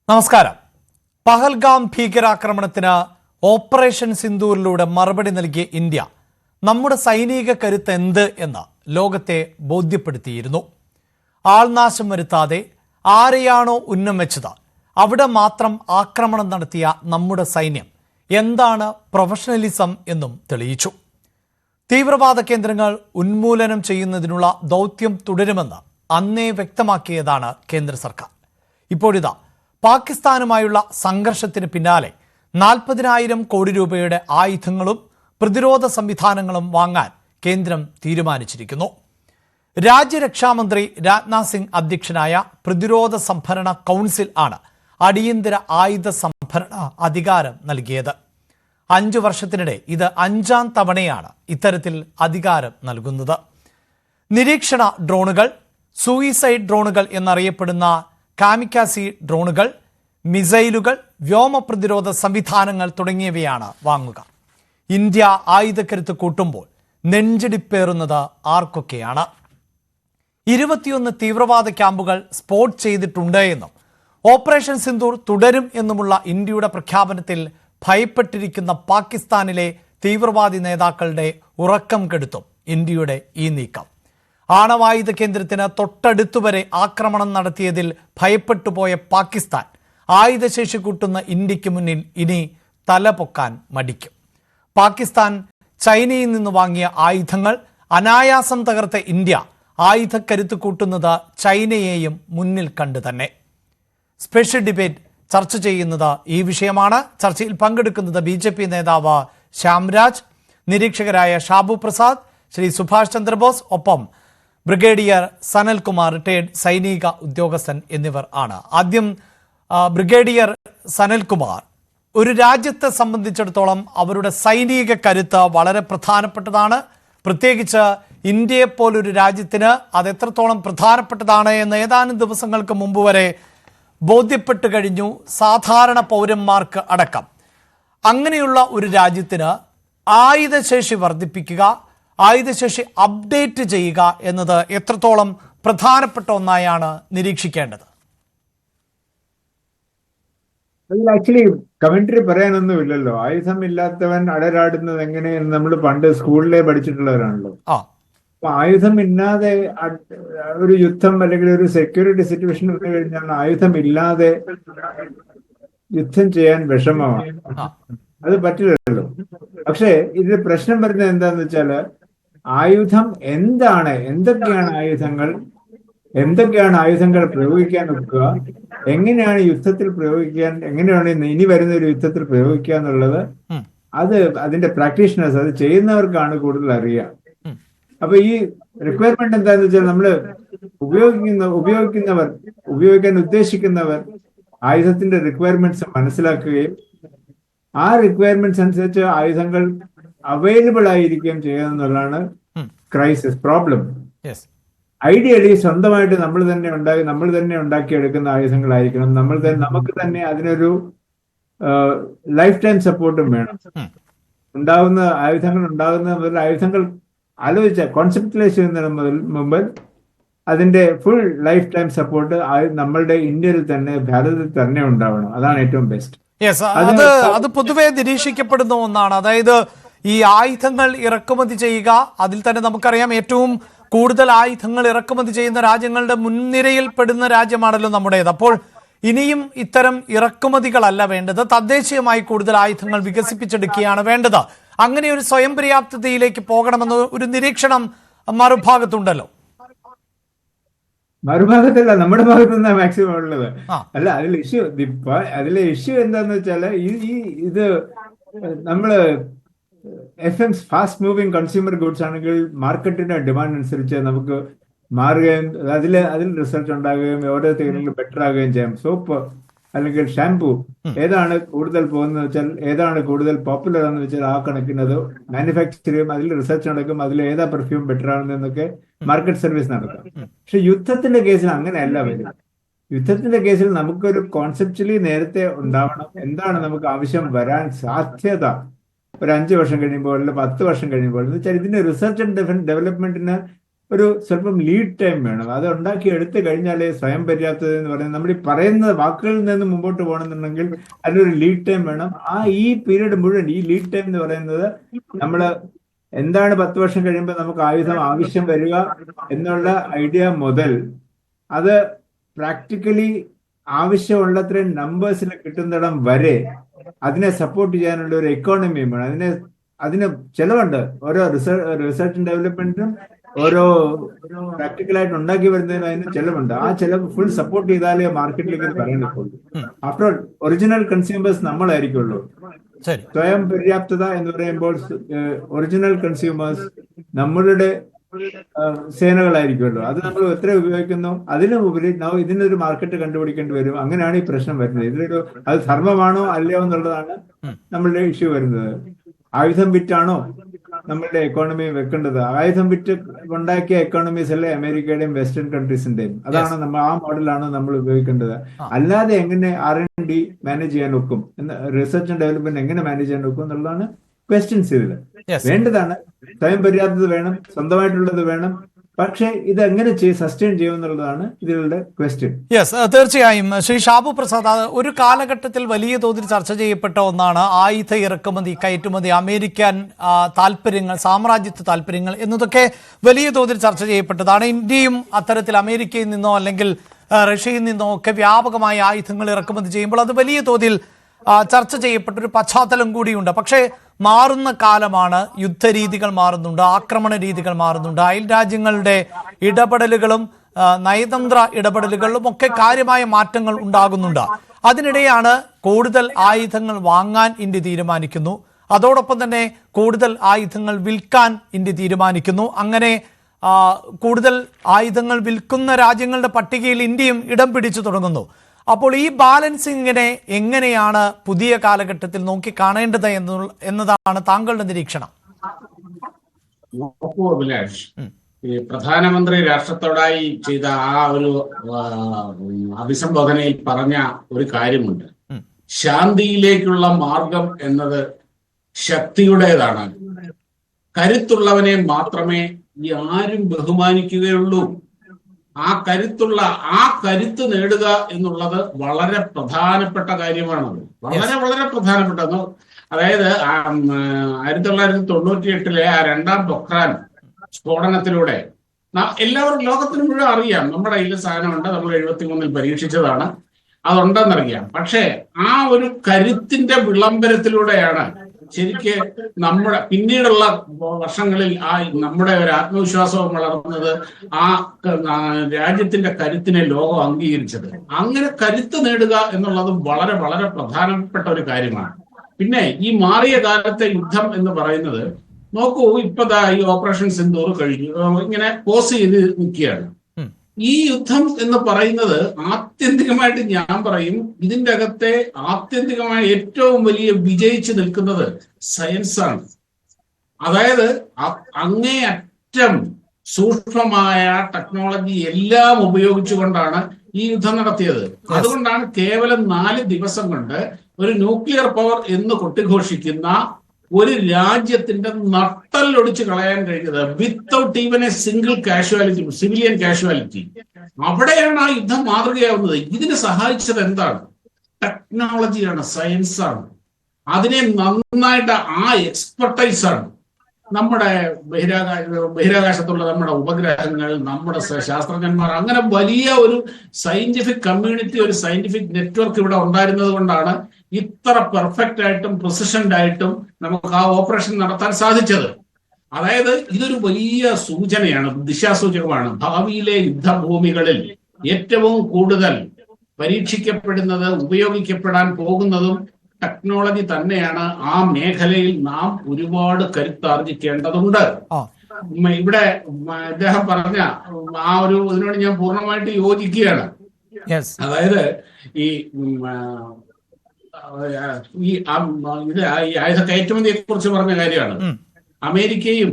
നമസ്കാരം. പഹൽഗാം ഭീകരാക്രമണത്തിന് ഓപ്പറേഷൻ സിന്ദൂറിലൂടെ മറുപടി നൽകിയ ഇന്ത്യ നമ്മുടെ സൈനിക കരുത്ത് എന്ത് എന്ന് ലോകത്തെ ബോധ്യപ്പെടുത്തിയിരുന്നു. ആൾനാശം വരുത്താതെ ആരെയാണോ ഉന്നം വെച്ചത് അവിടെ മാത്രം ആക്രമണം നടത്തിയ നമ്മുടെ സൈന്യം എന്താണ് പ്രൊഫഷണലിസം എന്നും തെളിയിച്ചു. തീവ്രവാദ കേന്ദ്രങ്ങൾ ഉന്മൂലനം ചെയ്യുന്നതിനുള്ള ദൗത്യം തുടരുമെന്ന് അന്നേ വ്യക്തമാക്കിയതാണ് കേന്ദ്ര സർക്കാർ. ഇപ്പോഴിതാ പാകിസ്ഥാനുമായുള്ള സംഘർഷത്തിന് പിന്നാലെ 40,000 കോടി രൂപയുടെ ആയുധങ്ങളും പ്രതിരോധ സംവിധാനങ്ങളും വാങ്ങാൻ കേന്ദ്രം തീരുമാനിച്ചിരിക്കുന്നു. രാജ്യരക്ഷാമന്ത്രി രാജ്നാഥ് സിംഗ് അധ്യക്ഷനായ പ്രതിരോധ സംഭരണ കൗൺസിൽ ആണ് അടിയന്തര ആയുധ സംഭരണ അധികാരം നൽകിയത്. 5 വർഷത്തിനിടെ ഇത് 5ാം തവണയാണ് ഇത്തരത്തിൽ അധികാരം നൽകുന്നത്. നിരീക്ഷണ ഡ്രോണുകൾ, സൂയിസൈഡ് ഡ്രോണുകൾ എന്നറിയപ്പെടുന്ന കാമിക്കാസി ഡ്രോണുകൾ, മിസൈലുകൾ, വ്യോമ പ്രതിരോധ സംവിധാനങ്ങൾ തുടങ്ങിയവയാണ് വാങ്ങുക. ഇന്ത്യ ആയുധക്കരുത്ത് കൂട്ടുമ്പോൾ നെഞ്ചിടിപ്പേറുന്നത് ആർക്കൊക്കെയാണ്? 21 തീവ്രവാദ ക്യാമ്പുകൾ സ്പോട്ട് ചെയ്തിട്ടുണ്ട് എന്നും ഓപ്പറേഷൻ സിന്ദൂർ തുടരും എന്നുമുള്ള ഇന്ത്യയുടെ പ്രഖ്യാപനത്തിൽ ഭയപ്പെട്ടിരിക്കുന്ന പാകിസ്ഥാനിലെ തീവ്രവാദി നേതാക്കളുടെ ഉറക്കം കെടുത്തും ഇന്ത്യയുടെ ഈ നീക്കം. ആണവായുധ കേന്ദ്രത്തിന് തൊട്ടടുത്തുവരെ ആക്രമണം നടത്തിയതിൽ ഭയപ്പെട്ടുപോയ പാകിസ്ഥാൻ ആയുധശേഷി കൂട്ടുന്ന ഇന്ത്യക്ക് മുന്നിൽ ഇനി തല പൊക്കാൻ മടിക്കും. പാകിസ്ഥാൻ ചൈനയിൽ നിന്ന് വാങ്ങിയ ആയുധങ്ങൾ അനായാസം തകർത്ത ഇന്ത്യ ആയുധക്കരുത്ത് കൂട്ടുന്നത് ചൈനയെയും മുന്നിൽ കണ്ടു തന്നെ. സ്പെഷ്യൽ ഡിബേറ്റ് ചർച്ച ചെയ്യുന്നത് ഈ വിഷയമാണ്. ചർച്ചയിൽ പങ്കെടുക്കുന്നത് BJP നേതാവ് ശ്യാംരാജ്, നിരീക്ഷകരായ ഷാബു പ്രസാദ്, ശ്രീ സുഭാഷ് ചന്ദ്രബോസ്, ഒപ്പം ബ്രിഗേഡിയർ സനൽകുമാർ, റിട്ടയർഡ് സൈനിക ഉദ്യോഗസ്ഥൻ എന്നിവർ ആണ്. ആദ്യം ബ്രിഗേഡിയർ സനൽകുമാർ, ഒരു രാജ്യത്തെ സംബന്ധിച്ചിടത്തോളം അവരുടെ സൈനിക കരുത്ത് വളരെ പ്രധാനപ്പെട്ടതാണ്. പ്രത്യേകിച്ച് ഇന്ത്യയെപ്പോലൊരു രാജ്യത്തിന് അത് എത്രത്തോളം പ്രധാനപ്പെട്ടതാണ് എന്ന് ഏതാനും ദിവസങ്ങൾക്ക് മുമ്പ് വരെ ബോധ്യപ്പെട്ടു കഴിഞ്ഞു സാധാരണ പൗരന്മാർക്ക് അടക്കം. അങ്ങനെയുള്ള ഒരു രാജ്യത്തിന് ആയുധശേഷി വർദ്ധിപ്പിക്കുക, ആയുധശേഷി അപ്ഡേറ്റ് ചെയ്യുക എന്നത് എത്രത്തോളം പ്രധാനപ്പെട്ട ഒന്നായാണ് നിരീക്ഷിക്കേണ്ടത്? അതിൽ ആക്ച്വലി കമന്ററി പറയാനൊന്നുമില്ലല്ലോ. ആയുധമില്ലാത്തവൻ അടരാടുന്നത് എങ്ങനെയെന്ന് നമ്മൾ പണ്ട് സ്കൂളിലെ പഠിച്ചിട്ടുള്ളവരാണല്ലോ. അപ്പൊ ആയുധമില്ലാതെ ഒരു യുദ്ധം അല്ലെങ്കിൽ ഒരു സെക്യൂരിറ്റി സിറ്റുവേഷൻ വന്നു കഴിഞ്ഞാൽ ആയുധമില്ലാതെ യുദ്ധം ചെയ്യാൻ വിഷമമാണ്. അത് പറ്റില്ലല്ലോ. പക്ഷെ ഇതിൽ പ്രശ്നം വരുന്നത് എന്താന്ന് വെച്ചാല് ആയുധം എന്താണ്, എന്തൊക്കെയാണ് ആയുധങ്ങൾ പ്രയോഗിക്കാൻ വെക്കുക, എങ്ങനെയാണ് യുദ്ധത്തിൽ പ്രയോഗിക്കാൻ, എങ്ങനെയാണ് ഇനി വരുന്ന ഒരു യുദ്ധത്തിൽ പ്രയോഗിക്കുക എന്നുള്ളത് അതിന്റെ പ്രാക്ടീഷണേഴ്സ്, അത് ചെയ്യുന്നവർക്കാണ് കൂടുതൽ അറിയുക. അപ്പൊ ഈ റിക്വയർമെന്റ് എന്താന്ന് വെച്ചാൽ നമ്മള് ഉപയോഗിക്കാൻ ഉദ്ദേശിക്കുന്നവർ ആയുധത്തിന്റെ റിക്വയർമെന്റ്സ് മനസ്സിലാക്കുകയും ആ റിക്വയർമെന്റ്സ് അനുസരിച്ച് ആയുധങ്ങൾ അവൈലബിൾ ആയിരിക്കുകയും ചെയ്യുക എന്നുള്ളതാണ് ക്രൈസിസ് പ്രോബ്ലം. ഐഡിയലി സ്വന്തമായിട്ട് നമ്മൾ തന്നെ ഉണ്ടാക്കിയെടുക്കുന്ന ആയുധങ്ങളായിരിക്കണം. നമുക്ക് തന്നെ അതിനൊരു ലൈഫ് ടൈം സപ്പോർട്ടും വേണം. ആയുധങ്ങൾ ആലോചിച്ച കോൺസെപ്റ്റലൈസ് ചെയ്യുന്നതിന് മുമ്പ് അതിന്റെ ഫുൾ ലൈഫ് ടൈം സപ്പോർട്ട് നമ്മളുടെ ഇന്ത്യയിൽ തന്നെ, ഭാരതത്തിൽ തന്നെ ഉണ്ടാവണം. അതാണ് ഏറ്റവും ബെസ്റ്റ്. അത് പൊതുവെ നിരീക്ഷിക്കപ്പെടുന്ന ഒന്നാണ്. അതായത് ഈ ആയുധങ്ങൾ ഇറക്കുമതി ചെയ്യുക, അതിൽ തന്നെ നമുക്കറിയാം ഏറ്റവും കൂടുതൽ ആയുധങ്ങൾ ഇറക്കുമതി ചെയ്യുന്ന രാജ്യങ്ങളുടെ മുൻനിരയിൽ പെടുന്ന രാജ്യമാണല്ലോ നമ്മുടേത്. അപ്പോൾ ഇനിയും ഇത്തരം ഇറക്കുമതികളല്ല വേണ്ടത്, തദ്ദേശീയമായി കൂടുതൽ ആയുധങ്ങൾ വികസിപ്പിച്ചെടുക്കുകയാണ് വേണ്ടത്. അങ്ങനെ ഒരു സ്വയം പര്യാപ്തതയിലേക്ക് പോകണമെന്ന ഒരു നിരീക്ഷണം മറുഭാഗത്തുണ്ടല്ലോ. മറുഭാഗത്തല്ല, നമ്മുടെ ഭാഗത്ത് നിന്നാണ് മാക്സിമം ഉള്ളത്. അല്ല, അതിലെ ഇഷ്യൂ എന്താന്ന് വെച്ചാല് ഇത് നമ്മള് FMs fast moving consumer goods ആണെങ്കിൽ മാർക്കറ്റിന്റെ ഡിമാൻഡ് അനുസരിച്ച് നമുക്ക് മാറുകയും അതിൽ റിസർച്ച് ഉണ്ടാകുകയും ഓരോ തേങ്ങയും ബെറ്റർ ആകുകയും ചെയ്യാം. സോപ്പ് അല്ലെങ്കിൽ ഷാംപൂ ഏതാണ് കൂടുതൽ പോകുന്നത് വെച്ചാൽ, ഏതാണ് കൂടുതൽ പോപ്പുലർ എന്ന് വെച്ചാൽ ആ കണക്കിനത് മാനുഫാക്ചർ ചെയ്യും, അതിൽ റിസർച്ച് നടക്കും, അതിൽ ഏതാ പെർഫ്യൂം ബെറ്റർ ആണെന്നൊക്കെ മാർക്കറ്റ് സർവീസ് നടക്കാം. പക്ഷെ യുദ്ധത്തിന്റെ കേസിൽ അങ്ങനെയല്ല വരും. യുദ്ധത്തിന്റെ കേസിൽ നമുക്കൊരു കോൺസെപ്ച്വലി നേരത്തെ ഉണ്ടാവണം. എന്താണ് നമുക്ക് ആവശ്യം വരാൻ സാധ്യത ഒരു 5 വർഷം കഴിയുമ്പോൾ, അല്ലെങ്കിൽ 10 വർഷം കഴിയുമ്പോൾ എന്ന് വെച്ചാൽ ഇതിന്റെ റിസർച്ച് ആൻഡ് ഡെവലപ്മെന്റിന് ഒരു സ്വല്പം ലീഡ് ടൈം വേണം. അത് ഉണ്ടാക്കി എടുത്തു കഴിഞ്ഞാലേ സ്വയം പര്യാപ്തത എന്ന് പറയുന്നത് നമ്മൾ ഈ പറയുന്ന വാക്കുകളിൽ നിന്ന് മുമ്പോട്ട് പോകണമെന്നുണ്ടെങ്കിൽ അതിനൊരു ലീഡ് ടൈം വേണം. ഈ പീരീഡ് മുഴുവൻ ഈ ലീഡ് ടൈം എന്ന് പറയുന്നത് നമ്മൾ എന്താണ് 10 വർഷം കഴിയുമ്പോൾ നമുക്ക് ആയുധം ആവശ്യം വരിക എന്നുള്ള ഐഡിയ മുതൽ അത് പ്രാക്ടിക്കലി ആവശ്യമുള്ളത്രയും നമ്പേഴ്സിൽ കിട്ടുന്നിടം വരെ അതിനെ സപ്പോർട്ട് ചെയ്യാനുള്ള ഒരു എക്കോണമിയും വേണം. അതിന് ചെലവുണ്ട്. ഓരോ റിസർച്ച് ഡെവലപ്മെന്റിനും ഓരോ പ്രാക്ടിക്കലായിട്ട് ഉണ്ടാക്കി വരുന്നതിനും അതിന് ചെലവുണ്ട്. ആ ചെലവ് ഫുൾ സപ്പോർട്ട് ചെയ്താലേ മാർക്കറ്റിലേക്ക് ഇത് പറയാൻ പറ്റുള്ളൂ. ആഫ്റ്റർ ഓൾ ഒറിജിനൽ കൺസ്യൂമേഴ്സ് നമ്മളായിരിക്കുള്ളൂ. സ്വയം പര്യാപ്തത എന്ന് പറയുമ്പോൾ ഒറിജിനൽ കൺസ്യൂമേഴ്സ് നമ്മളുടെ സേനകളായിരിക്കുമല്ലോ. അത് നമ്മൾ എത്ര ഉപയോഗിക്കുന്നു അതിനുപരി ഇതിനൊരു മാർക്കറ്റ് കണ്ടുപിടിക്കേണ്ടി വരും. അങ്ങനെയാണ് ഈ പ്രശ്നം വരുന്നത്. അത് ധർമ്മമാണോ അല്ലയോ എന്നുള്ളതാണ് നമ്മളുടെ ഇഷ്യൂ വരുന്നത്. ആയുധം വിറ്റാണോ നമ്മളുടെ എക്കോണമി വെക്കേണ്ടത്? ആയുധം വിറ്റ് ഉണ്ടാക്കിയ എക്കോണമീസ് അല്ലേ അമേരിക്കയുടെയും വെസ്റ്റേൺ കൺട്രീസിന്റെയും? അതാണ് നമ്മൾ ആ മോഡലാണ് നമ്മൾ ഉപയോഗിക്കേണ്ടത്. അല്ലാതെ എങ്ങനെ R&D മാനേജ് ചെയ്യാൻ ഒക്കും, റിസർച്ച് ആൻഡ് ഡെവലപ്മെന്റ് എങ്ങനെ മാനേജ് ചെയ്യാൻ ഒക്കും എന്നുള്ളതാണ് ക്വസ്റ്റ്യൻസ്. ഇതിൽ വേണ്ടതാണ് സ്വയം പര്യാപ്തത വേണം, സ്വന്തമായിട്ടുള്ളത് വേണം. പക്ഷേ ഇത് എങ്ങനെ സസ്റ്റെയിൻ ചെയ്യുമെന്നുള്ളതാണ് ഇതിലുള്ള ക്വസ്റ്റ്യൻ. തീർച്ചയായും ശ്രീ ഷാബു പ്രസാദ്, ഒരു കാലഘട്ടത്തിൽ വലിയ തോതിൽ ചർച്ച ചെയ്യപ്പെട്ട ഒന്നാണ് ആയുധ ഇറക്കുമതി, കയറ്റുമതി, അമേരിക്കൻ താല്പര്യങ്ങൾ, സാമ്രാജ്യത്വ താല്പര്യങ്ങൾ എന്നതൊക്കെ വലിയ തോതിൽ ചർച്ച ചെയ്യപ്പെട്ടതാണ്. ഇന്ത്യയും അത്തരത്തിൽ അമേരിക്കയിൽ നിന്നോ അല്ലെങ്കിൽ റഷ്യയിൽ നിന്നോ ഒക്കെ വ്യാപകമായി ആയുധങ്ങൾ ഇറക്കുമതി ചെയ്യുമ്പോൾ അത് വലിയ തോതിൽ ചർച്ച ചെയ്യപ്പെട്ടൊരു പശ്ചാത്തലം കൂടിയുണ്ട്. പക്ഷേ മാറുന്ന കാലമാണ്. യുദ്ധരീതികൾ മാറുന്നുണ്ട്, ആക്രമണ രീതികൾ മാറുന്നുണ്ട്, അയൽ രാജ്യങ്ങളുടെ ഇടപെടലുകളും നയതന്ത്ര ഇടപെടലുകളിലും ഒക്കെ കാര്യമായ മാറ്റങ്ങൾ ഉണ്ടാകുന്നുണ്ട്. അതിനിടെയാണ് കൂടുതൽ ആയുധങ്ങൾ വാങ്ങാൻ ഇന്ത്യ തീരുമാനിക്കുന്നു. അതോടൊപ്പം തന്നെ കൂടുതൽ ആയുധങ്ങൾ വിൽക്കാൻ ഇന്ത്യ തീരുമാനിക്കുന്നു. അങ്ങനെ കൂടുതൽ ആയുധങ്ങൾ വിൽക്കുന്ന രാജ്യങ്ങളുടെ പട്ടികയിൽ ഇന്ത്യയും ഇടം പിടിച്ചു തുടങ്ങുന്നു. അപ്പോൾ ഈ ബാലൻസിങ്ങിനെ എങ്ങനെയാണ് പുതിയ കാലഘട്ടത്തിൽ നോക്കി കാണേണ്ടത് എന്നതാണ് താങ്കളുടെ നിരീക്ഷണം. അഭിലാഷ്, ഈ പ്രധാനമന്ത്രി രാഷ്ട്രത്തോടായി ചെയ്ത ആ ഒരു അഭിസംബോധനയിൽ പറഞ്ഞ ഒരു കാര്യമുണ്ട്. ശാന്തിയിലേക്കുള്ള മാർഗം എന്നത് ശക്തിയുടേതാണ്. കരുത്തുള്ളവനെ മാത്രമേ ഈ ആരും ബഹുമാനിക്കുകയുള്ളൂ. ആ കരുത്ത് നേടുക എന്നുള്ളത് വളരെ പ്രധാനപ്പെട്ട കാര്യമാണത്. വളരെ വളരെ പ്രധാനപ്പെട്ട. അതായത് 1998 ആ രണ്ടാം പൊഖ്രാൻ സ്ഫോടനത്തിലൂടെ എല്ലാവർക്കും ലോകത്തിന് മുഴുവൻ അറിയാം നമ്മുടെ കയ്യിൽ സാധനമുണ്ട്, നമ്മൾ 73 പരീക്ഷിച്ചതാണ്, അതുണ്ടെന്നറിയാം. പക്ഷേ ആ ഒരു കരുത്തിന്റെ വിളംബരത്തിലൂടെയാണ് ശരിക്ക് നമ്മുടെ പിന്നീടുള്ള വർഷങ്ങളിൽ നമ്മുടെ ഒരു ആത്മവിശ്വാസവും വളർന്നത്, ആ രാജ്യത്തിന്റെ കരുത്തിനെ ലോകം അംഗീകരിച്ചത്. അങ്ങനെ കരുത്ത് നേടുക എന്നുള്ളത് വളരെ വളരെ പ്രധാനപ്പെട്ട ഒരു കാര്യമാണ്. പിന്നെ ഈ മാറിയ കാലത്തെ യുദ്ധം എന്ന് പറയുന്നത് നോക്കൂ, ഇപ്പതാ ഈ ഓപ്പറേഷൻ സിന്ദൂർ കഴിഞ്ഞു, ഇങ്ങനെ പോസ് ചെയ്ത് നിൽക്കുകയാണ്. ഈ യുദ്ധം എന്ന് പറയുന്നത് ആത്യന്തികമായിട്ട് ഞാൻ പറയും, ഇതിന്റെ അകത്തെ ആത്യന്തികമായി ഏറ്റവും വലിയ വിജയിച്ചു നിൽക്കുന്നത് സയൻസാണ്. അതായത് അങ്ങേയറ്റം സൂക്ഷ്മമായ ടെക്നോളജി എല്ലാം ഉപയോഗിച്ചുകൊണ്ടാണ് ഈ യുദ്ധം നടത്തിയത്. അതുകൊണ്ടാണ് കേവലം 4 ദിവസം കൊണ്ട് ഒരു ന്യൂക്ലിയർ പവർ എന്ന് കൊട്ടിഘോഷിക്കുന്ന ഒരു രാജ്യത്തിന്റെ നട്ടല്ലൊടിച്ച് കളയാൻ കഴിഞ്ഞത് without even A single casualty, civilian casualty. അവിടെയാണ് ആ യുദ്ധം മാതൃകയാവുന്നത്. ഇതിനെ സഹായിച്ചത് എന്താണ്? ടെക്നോളജിയാണ്, സയൻസാണ്. അതിനെ നന്നായിട്ട് ആ എക്സ്പെർട്ടൈസാണ്. നമ്മുടെ ബഹിരാകാശത്തുള്ള നമ്മുടെ ഉപഗ്രഹങ്ങൾ, നമ്മുടെ ശാസ്ത്രജ്ഞന്മാർ, അങ്ങനെ വലിയ ഒരു സയന്റിഫിക് കമ്മ്യൂണിറ്റി, ഒരു സയന്റിഫിക് നെറ്റ്വർക്ക് ഇവിടെ ഉണ്ടായിരുന്നത് കൊണ്ടാണ് ഇത്ര പെർഫെക്റ്റ് ആയിട്ടും പ്രിസിഷൻഡ് ആയിട്ടും നമുക്ക് ആ ഓപ്പറേഷൻ നടത്താൻ സാധിച്ചത്. അതായത് ഇതൊരു വലിയ സൂചനയാണ്, ദിശാസൂചകമാണ്. ഭാവിയിലെ യുദ്ധഭൂമികളിൽ ഏറ്റവും കൂടുതൽ പരീക്ഷിക്കപ്പെടുന്നത്, ഉപയോഗിക്കപ്പെടാൻ പോകുന്നതും ടെക്നോളജി തന്നെയാണ്. ആ മേഖലയിൽ നാം ഒരുപാട് കരുത്താർജിക്കേണ്ടതുണ്ട്. ഇവിടെ അദ്ദേഹം പറഞ്ഞ ആ ഒരു ഇതിനോട് ഞാൻ പൂർണ്ണമായിട്ട് യോജിക്കുകയാണ്. അതായത് ഈ ആയുധ കയറ്റുമതിയെ കുറിച്ച് പറഞ്ഞ കാര്യമാണ്. അമേരിക്കയും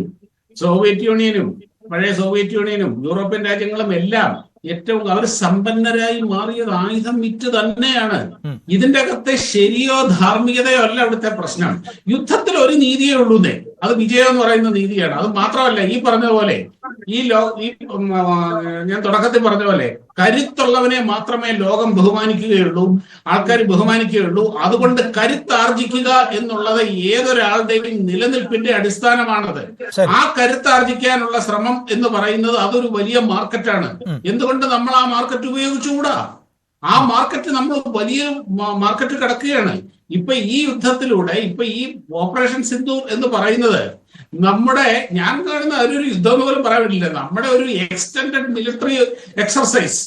സോവിയറ്റ് യൂണിയനും, പഴയ സോവിയറ്റ് യൂണിയനും യൂറോപ്യൻ രാജ്യങ്ങളും എല്ലാം ഏറ്റവും അവർ സമ്പന്നരായി മാറിയത് ആയുധം വിറ്റ് തന്നെയാണ്. ഇതിന്റെ അകത്തെ ശരിയോ ധാർമ്മികതയോ അല്ല അവിടുത്തെ പ്രശ്നം. യുദ്ധത്തിൽ ഒരു നീതിയേ ഉള്ളൂന്നേ, അത് വിജയം എന്ന് പറയുന്ന നീതിയാണ്. അത് മാത്രമല്ല, ഈ പറഞ്ഞ പോലെ ഞാൻ തുടക്കത്തിൽ പറഞ്ഞ പോലെ കരുത്തുള്ളവനെ മാത്രമേ ലോകം ബഹുമാനിക്കുകയുള്ളൂ, ആൾക്കാർ ബഹുമാനിക്കുകയുള്ളൂ. അതുകൊണ്ട് കരുത്താർജിക്കുക എന്നുള്ളത് ഏതൊരാളുടെയും നിലനിൽപ്പിന്റെ അടിസ്ഥാനമാണത്. ആ കരുത്താർജിക്കാനുള്ള ശ്രമം എന്ന് പറയുന്നത് അതൊരു വലിയ മാർക്കറ്റാണ്. എന്തുകൊണ്ട് നമ്മൾ ആ മാർക്കറ്റ് ഉപയോഗിച്ചുകൂടാ? ആ മാർക്കറ്റ് നമ്മൾ വലിയ മാർക്കറ്റ് കിടക്കുകയാണ്. ഇപ്പൊ ഈ യുദ്ധത്തിലൂടെ ഇപ്പൊ ഈ ഓപ്പറേഷൻ സിന്ദൂർ എന്ന് പറയുന്നത് നമ്മുടെ, ഞാൻ കാണുന്ന ഒരു യുദ്ധം എന്ന് പോലും പറയാൻ പറ്റില്ല, നമ്മുടെ ഒരു എക്സ്റ്റെൻഡഡ് മിലിറ്ററി എക്സർസൈസ്.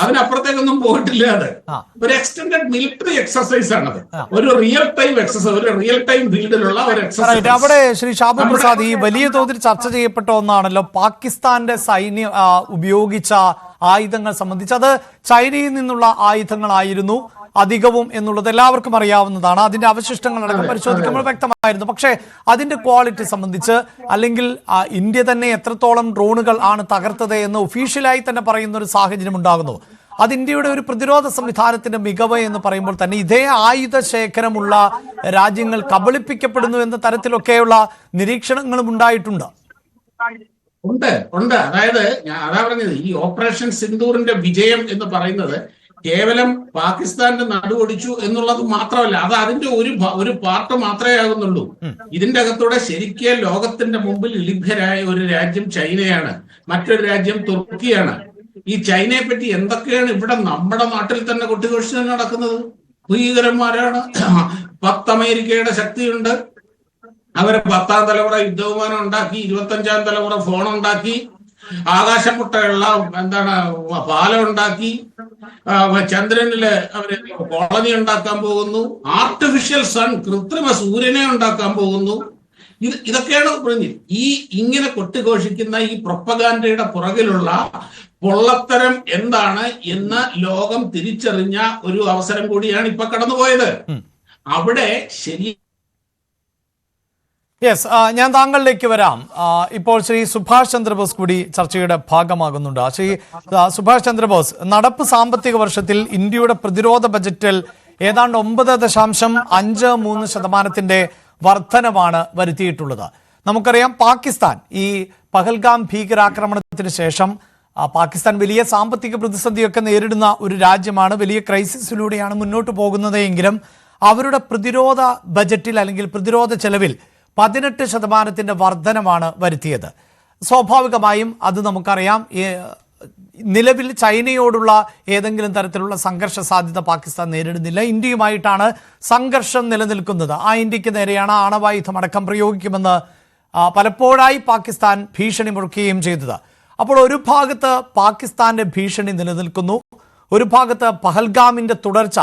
അതിനപ്പുറത്തേക്കൊന്നും പോയിട്ടില്ല. അത് ഒരു എക്സ്റ്റെൻഡഡ് മിലിറ്ററി എക്സർസൈസ് ആണത്. ഒരു റിയൽ ടൈം എക്സർസൈസ്, ഒരു റിയൽ ടൈം ഫീൽഡിലുള്ള ഒരു എക്സർസൈസ്. അവിടെ ശ്രീ ഷാബു പ്രസാദ്, ഈ വലിയ തോതിൽ ചർച്ച ചെയ്യപ്പെട്ട ഒന്നാണല്ലോ പാകിസ്ഥാന്റെ സൈന്യം ഉപയോഗിച്ച ആയുധങ്ങൾ സംബന്ധിച്ച്. അത് ചൈനയിൽ നിന്നുള്ള ആയുധങ്ങളായിരുന്നു അധികവും എന്നുള്ളത് എല്ലാവർക്കും അറിയാവുന്നതാണ്. അതിന്റെ അവശിഷ്ടങ്ങളടക്കം പരിശോധിക്കുമ്പോൾ വ്യക്തമായിരുന്നു. പക്ഷേ അതിന്റെ ക്വാളിറ്റി സംബന്ധിച്ച്, അല്ലെങ്കിൽ ഇന്ത്യ തന്നെ എത്രത്തോളം ഡ്രോണുകൾ ആണ് തകർത്തത് എന്ന് ഒഫീഷ്യലായി തന്നെ പറയുന്ന ഒരു സാഹചര്യം ഉണ്ടാകുന്നു. അത് ഇന്ത്യയുടെ ഒരു പ്രതിരോധ സംവിധാനത്തിന്റെ മികവ് എന്ന് പറയുമ്പോൾ തന്നെ ഇതേ ആയുധ ശേഖരമുള്ള രാജ്യങ്ങൾ കബളിപ്പിക്കപ്പെടുന്നു എന്ന തരത്തിലൊക്കെയുള്ള നിരീക്ഷണങ്ങളും ഉണ്ടായിട്ടുണ്ട്. ഉണ്ട്. അതായത് അതാ പറഞ്ഞത്, ഈ ഓപ്പറേഷൻ സിന്ദൂറിന്റെ വിജയം എന്ന് പറയുന്നത് കേവലം പാകിസ്ഥാന്റെ നടുവൊടിച്ചു എന്നുള്ളത് മാത്രമല്ല, അത് അതിന്റെ ഒരു പാർട്ട് മാത്രമേ ആകുന്നുള്ളൂ. ഇതിന്റെ അകത്തൂടെ ശരിക്കും ലോകത്തിന്റെ മുമ്പിൽ ലഭ്യരായ ഒരു രാജ്യം ചൈനയാണ്, മറ്റൊരു രാജ്യം തുർക്കിയാണ്. ഈ ചൈനയെ പറ്റി എന്തൊക്കെയാണ് ഇവിടെ നമ്മുടെ നാട്ടിൽ തന്നെ കൊട്ടിഘോഷിച്ച് നടക്കുന്നത്? ഭീകരന്മാരാണ്, 10 അമേരിക്കയുടെ ശക്തിയുണ്ട്, അവര് 10ാം തലമുറ യുദ്ധവിമാനം ഉണ്ടാക്കി, 25ാം തലമുറ ഫോൺ ഉണ്ടാക്കി, ആകാശമുട്ടയുള്ള പാലം ഉണ്ടാക്കി, ചന്ദ്രനില് അവര് കോളനി ഉണ്ടാക്കാൻ പോകുന്നു, ആർട്ടിഫിഷ്യൽ സൺ, കൃത്രിമ സൂര്യനെ ഉണ്ടാക്കാൻ പോകുന്നു. ഇതൊക്കെയാണ് പറഞ്ഞത്. ഇങ്ങനെ കൊട്ടിഘോഷിക്കുന്ന ഈ പ്രൊപ്പഗാൻഡയുടെ പുറകിലുള്ള പൊള്ളത്തരം എന്താണ് എന്ന് ലോകം തിരിച്ചറിഞ്ഞ ഒരു അവസരം കൂടിയാണ് ഇപ്പൊ കടന്നുപോയത്. അവിടെ യെസ്, ഞാൻ താങ്കളിലേക്ക് വരാം. ഇപ്പോൾ ശ്രീ സുഭാഷ് ചന്ദ്രബോസ് കൂടി ചർച്ചയുടെ ഭാഗമാകുന്നുണ്ട്. ശ്രീ സുഭാഷ് ചന്ദ്രബോസ്, നടപ്പ് സാമ്പത്തിക വർഷത്തിൽ ഇന്ത്യയുടെ പ്രതിരോധ ബജറ്റിൽ ഏതാണ്ട് 9.53% വർധനവാണ് വരുത്തിയിട്ടുള്ളത്. നമുക്കറിയാം, പാകിസ്ഥാൻ ഈ പഹൽഗാം ഭീകരാക്രമണത്തിന് ശേഷം പാകിസ്ഥാൻ വലിയ സാമ്പത്തിക പ്രതിസന്ധിയൊക്കെ നേരിടുന്ന ഒരു രാജ്യമാണ്, വലിയ ക്രൈസിസിലൂടെയാണ് മുന്നോട്ട് പോകുന്നതെങ്കിലും അവരുടെ പ്രതിരോധ ബജറ്റിൽ അല്ലെങ്കിൽ പ്രതിരോധ ചെലവിൽ 18% വർധനമാണ് വരുത്തിയത്. സ്വാഭാവികമായും അത് നമുക്കറിയാം, നിലവിൽ ചൈനയോടുള്ള ഏതെങ്കിലും തരത്തിലുള്ള സംഘർഷ സാധ്യത പാകിസ്ഥാൻ നേരിടുന്നില്ല. ഇന്ത്യയുമായിട്ടാണ് സംഘർഷം നിലനിൽക്കുന്നത്. ആ ഇന്ത്യക്ക് നേരെയാണ് ആണവായുധമടക്കം പ്രയോഗിക്കുമെന്ന് പലപ്പോഴായി പാകിസ്ഥാൻ ഭീഷണി മുഴക്കുകയും ചെയ്തത്. അപ്പോൾ ഒരു ഭാഗത്ത് പാകിസ്ഥാന്റെ ഭീഷണി നിലനിൽക്കുന്നു, ഒരു ഭാഗത്ത് പഹൽഗാമിന്റെ തുടർച്ച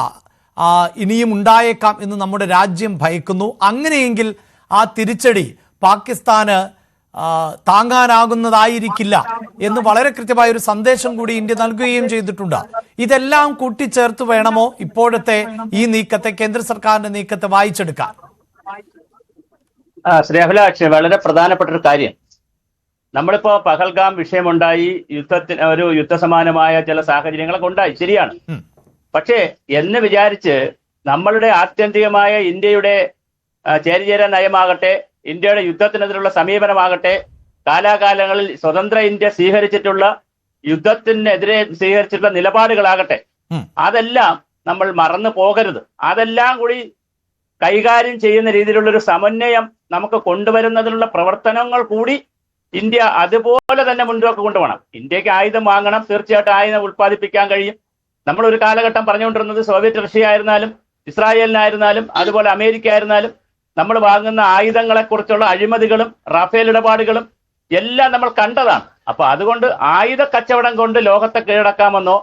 ഇനിയും ഉണ്ടായേക്കാം എന്ന് നമ്മുടെ രാജ്യം ഭയക്കുന്നു. അങ്ങനെയെങ്കിൽ ആ തിരിച്ചടി പാകിസ്ഥാന് താങ്ങാനാകുന്നതായിരിക്കില്ല എന്ന് വളരെ കൃത്യമായ ഒരു സന്ദേശം കൂടി ഇന്ത്യ നൽകുകയും ചെയ്തിട്ടുണ്ട്. ഇതെല്ലാം കൂട്ടിച്ചേർത്ത് വേണമോ ഇപ്പോഴത്തെ ഈ നീക്കത്തെ, കേന്ദ്ര സർക്കാരിന്റെ നീക്കത്തെ വായിച്ചെടുക്കാൻ? ശ്രീ അഭിലാഷ്, വളരെ പ്രധാനപ്പെട്ട ഒരു കാര്യം, നമ്മളിപ്പോ പഹൽഗാം വിഷയമുണ്ടായി, ഒരു യുദ്ധസമാനമായ ചില സാഹചര്യങ്ങളൊക്കെ ഉണ്ടായി, ശരിയാണ്. പക്ഷേ എന്ന് വിചാരിച്ച് നമ്മളുടെ ആത്യന്തികമായ ഇന്ത്യയുടെ ചേരിചേരാ നയമാകട്ടെ, ഇന്ത്യയുടെ യുദ്ധത്തിനെതിരുള്ള സമീപനമാകട്ടെ, കാലാകാലങ്ങളിൽ സ്വതന്ത്ര ഇന്ത്യ സ്വീകരിച്ചിട്ടുള്ള യുദ്ധത്തിനെതിരെ സ്വീകരിച്ചിട്ടുള്ള നിലപാടുകളാകട്ടെ, അതെല്ലാം നമ്മൾ മറന്നു പോകരുത്. അതെല്ലാം കൂടി കൈകാര്യം ചെയ്യുന്ന രീതിയിലുള്ള ഒരു സമന്വയം നമുക്ക് കൊണ്ടുവരുന്നതിനുള്ള പ്രവർത്തനങ്ങൾ കൂടി ഇന്ത്യ അതുപോലെ തന്നെ മുന്നോട്ട് കൊണ്ടുപോകണം. ഇന്ത്യക്ക് ആയുധം വാങ്ങണം, തീർച്ചയായിട്ടും ആയുധം ഉത്പാദിപ്പിക്കാൻ കഴിയും. നമ്മൾ ഒരു കാലഘട്ടം പറഞ്ഞുകൊണ്ടിരുന്നത് സോവിയറ്റ് റഷ്യ ആയിരുന്നാലും ഇസ്രായേലിനായിരുന്നാലും അതുപോലെ അമേരിക്ക ആയിരുന്നാലും നമ്മൾ വാങ്ങുന്ന ആയുധങ്ങളെക്കുറിച്ചുള്ള അഴിമതികളും റഫേൽ ഇടപാടുകളും എല്ലാം നമ്മൾ കണ്ടതാണ്. അപ്പൊ അതുകൊണ്ട് ആയുധ കച്ചവടം കൊണ്ട് ലോകത്തെ കീഴടക്കാമെന്നോ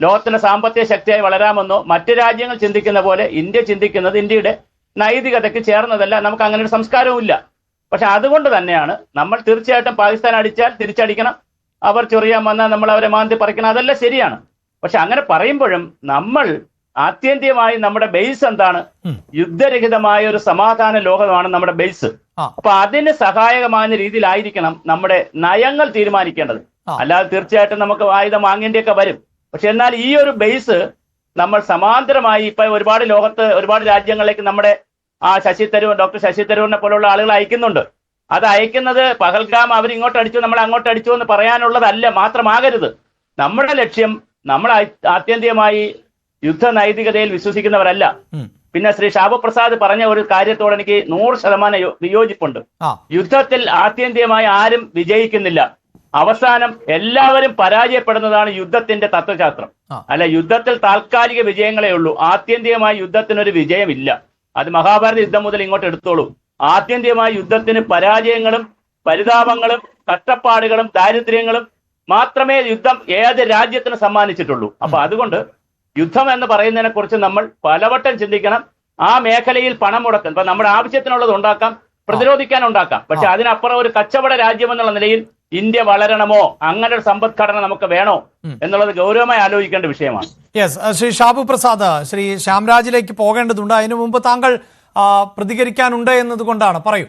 ലോകത്തിന്റെ സാമ്പത്തിക ശക്തിയായി വളരാമെന്നോ മറ്റു രാജ്യങ്ങൾ ചിന്തിക്കുന്ന പോലെ ഇന്ത്യ ചിന്തിക്കുന്നത് ഇന്ത്യയുടെ നൈതികതയ്ക്ക് ചേർന്നതല്ല. നമുക്ക് അങ്ങനെ ഒരു സംസ്കാരവും ഇല്ല. പക്ഷെ അതുകൊണ്ട് തന്നെയാണ് നമ്മൾ തീർച്ചയായിട്ടും പാകിസ്ഥാൻ അടിച്ചാൽ തിരിച്ചടിക്കണം, അവർ ചൊറിയാൻ വന്നാൽ നമ്മൾ അവരെ മാന്തി പറിക്കണം, അതെല്ലാം ശരിയാണ്. പക്ഷെ അങ്ങനെ പറയുമ്പോഴും നമ്മൾ ആത്യന്തികമായി നമ്മുടെ ബേസ് എന്താണ്? യുദ്ധരഹിതമായ ഒരു സമാധാന ലോകമാണ് നമ്മുടെ ബേസ്. അപ്പൊ അതിന് സഹായകമായ രീതിയിലായിരിക്കണം നമ്മുടെ നയങ്ങൾ തീരുമാനിക്കേണ്ടത്. അല്ലാതെ തീർച്ചയായിട്ടും നമുക്ക് ആയുധം വാങ്ങേണ്ടിയൊക്കെ വരും. പക്ഷെ എന്നാൽ ഈ ഒരു ബേസ് നമ്മൾ സമാന്തരമായി ഇപ്പൊ ഒരുപാട് ലോകത്ത് ഒരുപാട് രാജ്യങ്ങളിലേക്ക് നമ്മുടെ ഡോക്ടർ ശശി തരൂരിനെ പോലുള്ള ആളുകൾ അയക്കുന്നുണ്ട്. അത് അയക്കുന്നത് പഹൽഗാം അവർ ഇങ്ങോട്ട് അടിച്ചു നമ്മൾ അങ്ങോട്ട് അടിച്ചു എന്ന് പറയാനുള്ളതല്ല, മാത്രമാകരുത്. നമ്മുടെ ലക്ഷ്യം, നമ്മൾ ആത്യന്തികമായി യുദ്ധ നൈതികതയിൽ വിശ്വസിക്കുന്നവരല്ല. പിന്നെ ശ്രീ ഷാബു പ്രസാദ് പറഞ്ഞ ഒരു കാര്യത്തോട് എനിക്ക് 100% വിയോജിപ്പുണ്ട്. യുദ്ധത്തിൽ ആത്യന്തികമായി ആരും വിജയിക്കുന്നില്ല. അവസാനം എല്ലാവരും പരാജയപ്പെടുന്നതാണ് യുദ്ധത്തിന്റെ തത്വശാസ്ത്രം. അല്ല, യുദ്ധത്തിൽ താൽക്കാലിക വിജയങ്ങളേ ഉള്ളൂ. ആത്യന്തികമായി യുദ്ധത്തിനൊരു വിജയമില്ല. അത് മഹാഭാരത യുദ്ധം മുതൽ ഇങ്ങോട്ട് എടുത്തോളൂ. ആത്യന്തികമായി യുദ്ധത്തിന് പരാജയങ്ങളും പരിതാപങ്ങളും കഷ്ടപ്പാടുകളും ദാരിദ്ര്യങ്ങളും മാത്രമേ യുദ്ധം ഏത് രാജ്യത്തിന് സമ്മാനിച്ചിട്ടുള്ളൂ. അപ്പൊ അതുകൊണ്ട് യുദ്ധം എന്ന് പറയുന്നതിനെ കുറിച്ച് നമ്മൾ പലവട്ടം ചിന്തിക്കണം. ആ മേഖലയിൽ പണം മുടക്കും. ഇപ്പൊ നമ്മുടെ ആവശ്യത്തിനുള്ളത് ഉണ്ടാക്കാം, പ്രതിരോധിക്കാൻ ഉണ്ടാക്കാം. പക്ഷെ അതിനപ്പുറം ഒരു കച്ചവട രാജ്യം എന്നുള്ള നിലയിൽ ഇന്ത്യ വളരണമോ, അങ്ങനെ ഒരു സമ്പദ്ഘടന നമുക്ക് വേണോ എന്നുള്ളത് ഗൗരവമായി ആലോചിക്കേണ്ട വിഷയമാണ്. യെസ്, ശ്രീ ഷാബു പ്രസാദ്, ശ്രീ ശ്യാംരാജിലേക്ക് പോകേണ്ടതുണ്ട്. അതിനു മുമ്പ് താങ്കൾ പ്രതികരിക്കാനുണ്ട് എന്നതുകൊണ്ടാണ്, പറയൂ.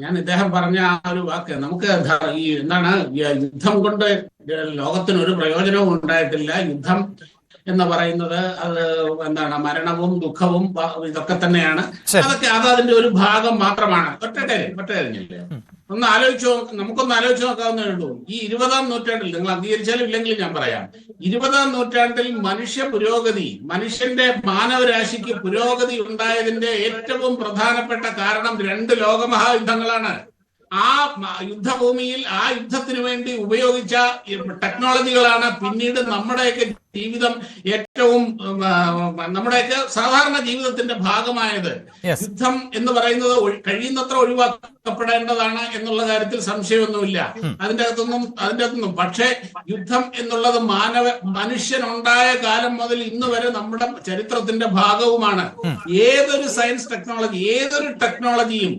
ഞാൻ ഇദ്ദേഹം പറഞ്ഞ ആ ഒരു വാക്ക്, നമുക്ക് ഈ എന്താണ്, യുദ്ധം കൊണ്ട് ലോകത്തിന് ഒരു പ്രയോജനവും ഉണ്ടായിട്ടില്ല. യുദ്ധം എന്ന് പറയുന്നത് അത് എന്താണ്, മരണവും ദുഃഖവും ഇതൊക്കെ തന്നെയാണ്. അത് അതിന്റെ ഒരു ഭാഗം മാത്രമാണ്. ഒറ്റ കാര്യമില്ലേ, നമുക്കൊന്ന് ആലോചിച്ച് നോക്കാവുന്നേ ഉള്ളൂ. ഈ 20-ാം നൂറ്റാണ്ടിൽ, നിങ്ങൾ അംഗീകരിച്ചാലും ഇല്ലെങ്കിലും ഞാൻ പറയാം, 20-ാം നൂറ്റാണ്ടിൽ മനുഷ്യ പുരോഗതി, മനുഷ്യന്റെ മാനവരാശിക്ക് പുരോഗതി ഉണ്ടായതിന്റെ ഏറ്റവും പ്രധാനപ്പെട്ട കാരണം 2 ലോകമഹായുദ്ധങ്ങളാണ്. ആ യുദ്ധഭൂമിയിൽ ആ യുദ്ധത്തിന് വേണ്ടി ഉപയോഗിച്ച ടെക്നോളജികളാണ് പിന്നീട് നമ്മുടെയൊക്കെ ജീവിതം ഏറ്റവും നമ്മുടെയൊക്കെ സാധാരണ ജീവിതത്തിന്റെ ഭാഗമായത്. യുദ്ധം എന്ന് പറയുന്നത് കഴിയുന്നത്ര ഒഴിവാക്കപ്പെടേണ്ടതാണ് എന്നുള്ള കാര്യത്തിൽ സംശയമൊന്നുമില്ല. അതിന്റെ അകത്തൊന്നും പക്ഷേ യുദ്ധം എന്നുള്ളത് മനുഷ്യനുണ്ടായ കാലം മുതൽ ഇന്ന് വരെ നമ്മുടെ ചരിത്രത്തിന്റെ ഭാഗവുമാണ്. ഏതൊരു സയൻസ് ടെക്നോളജി, ഏതൊരു ടെക്നോളജിയും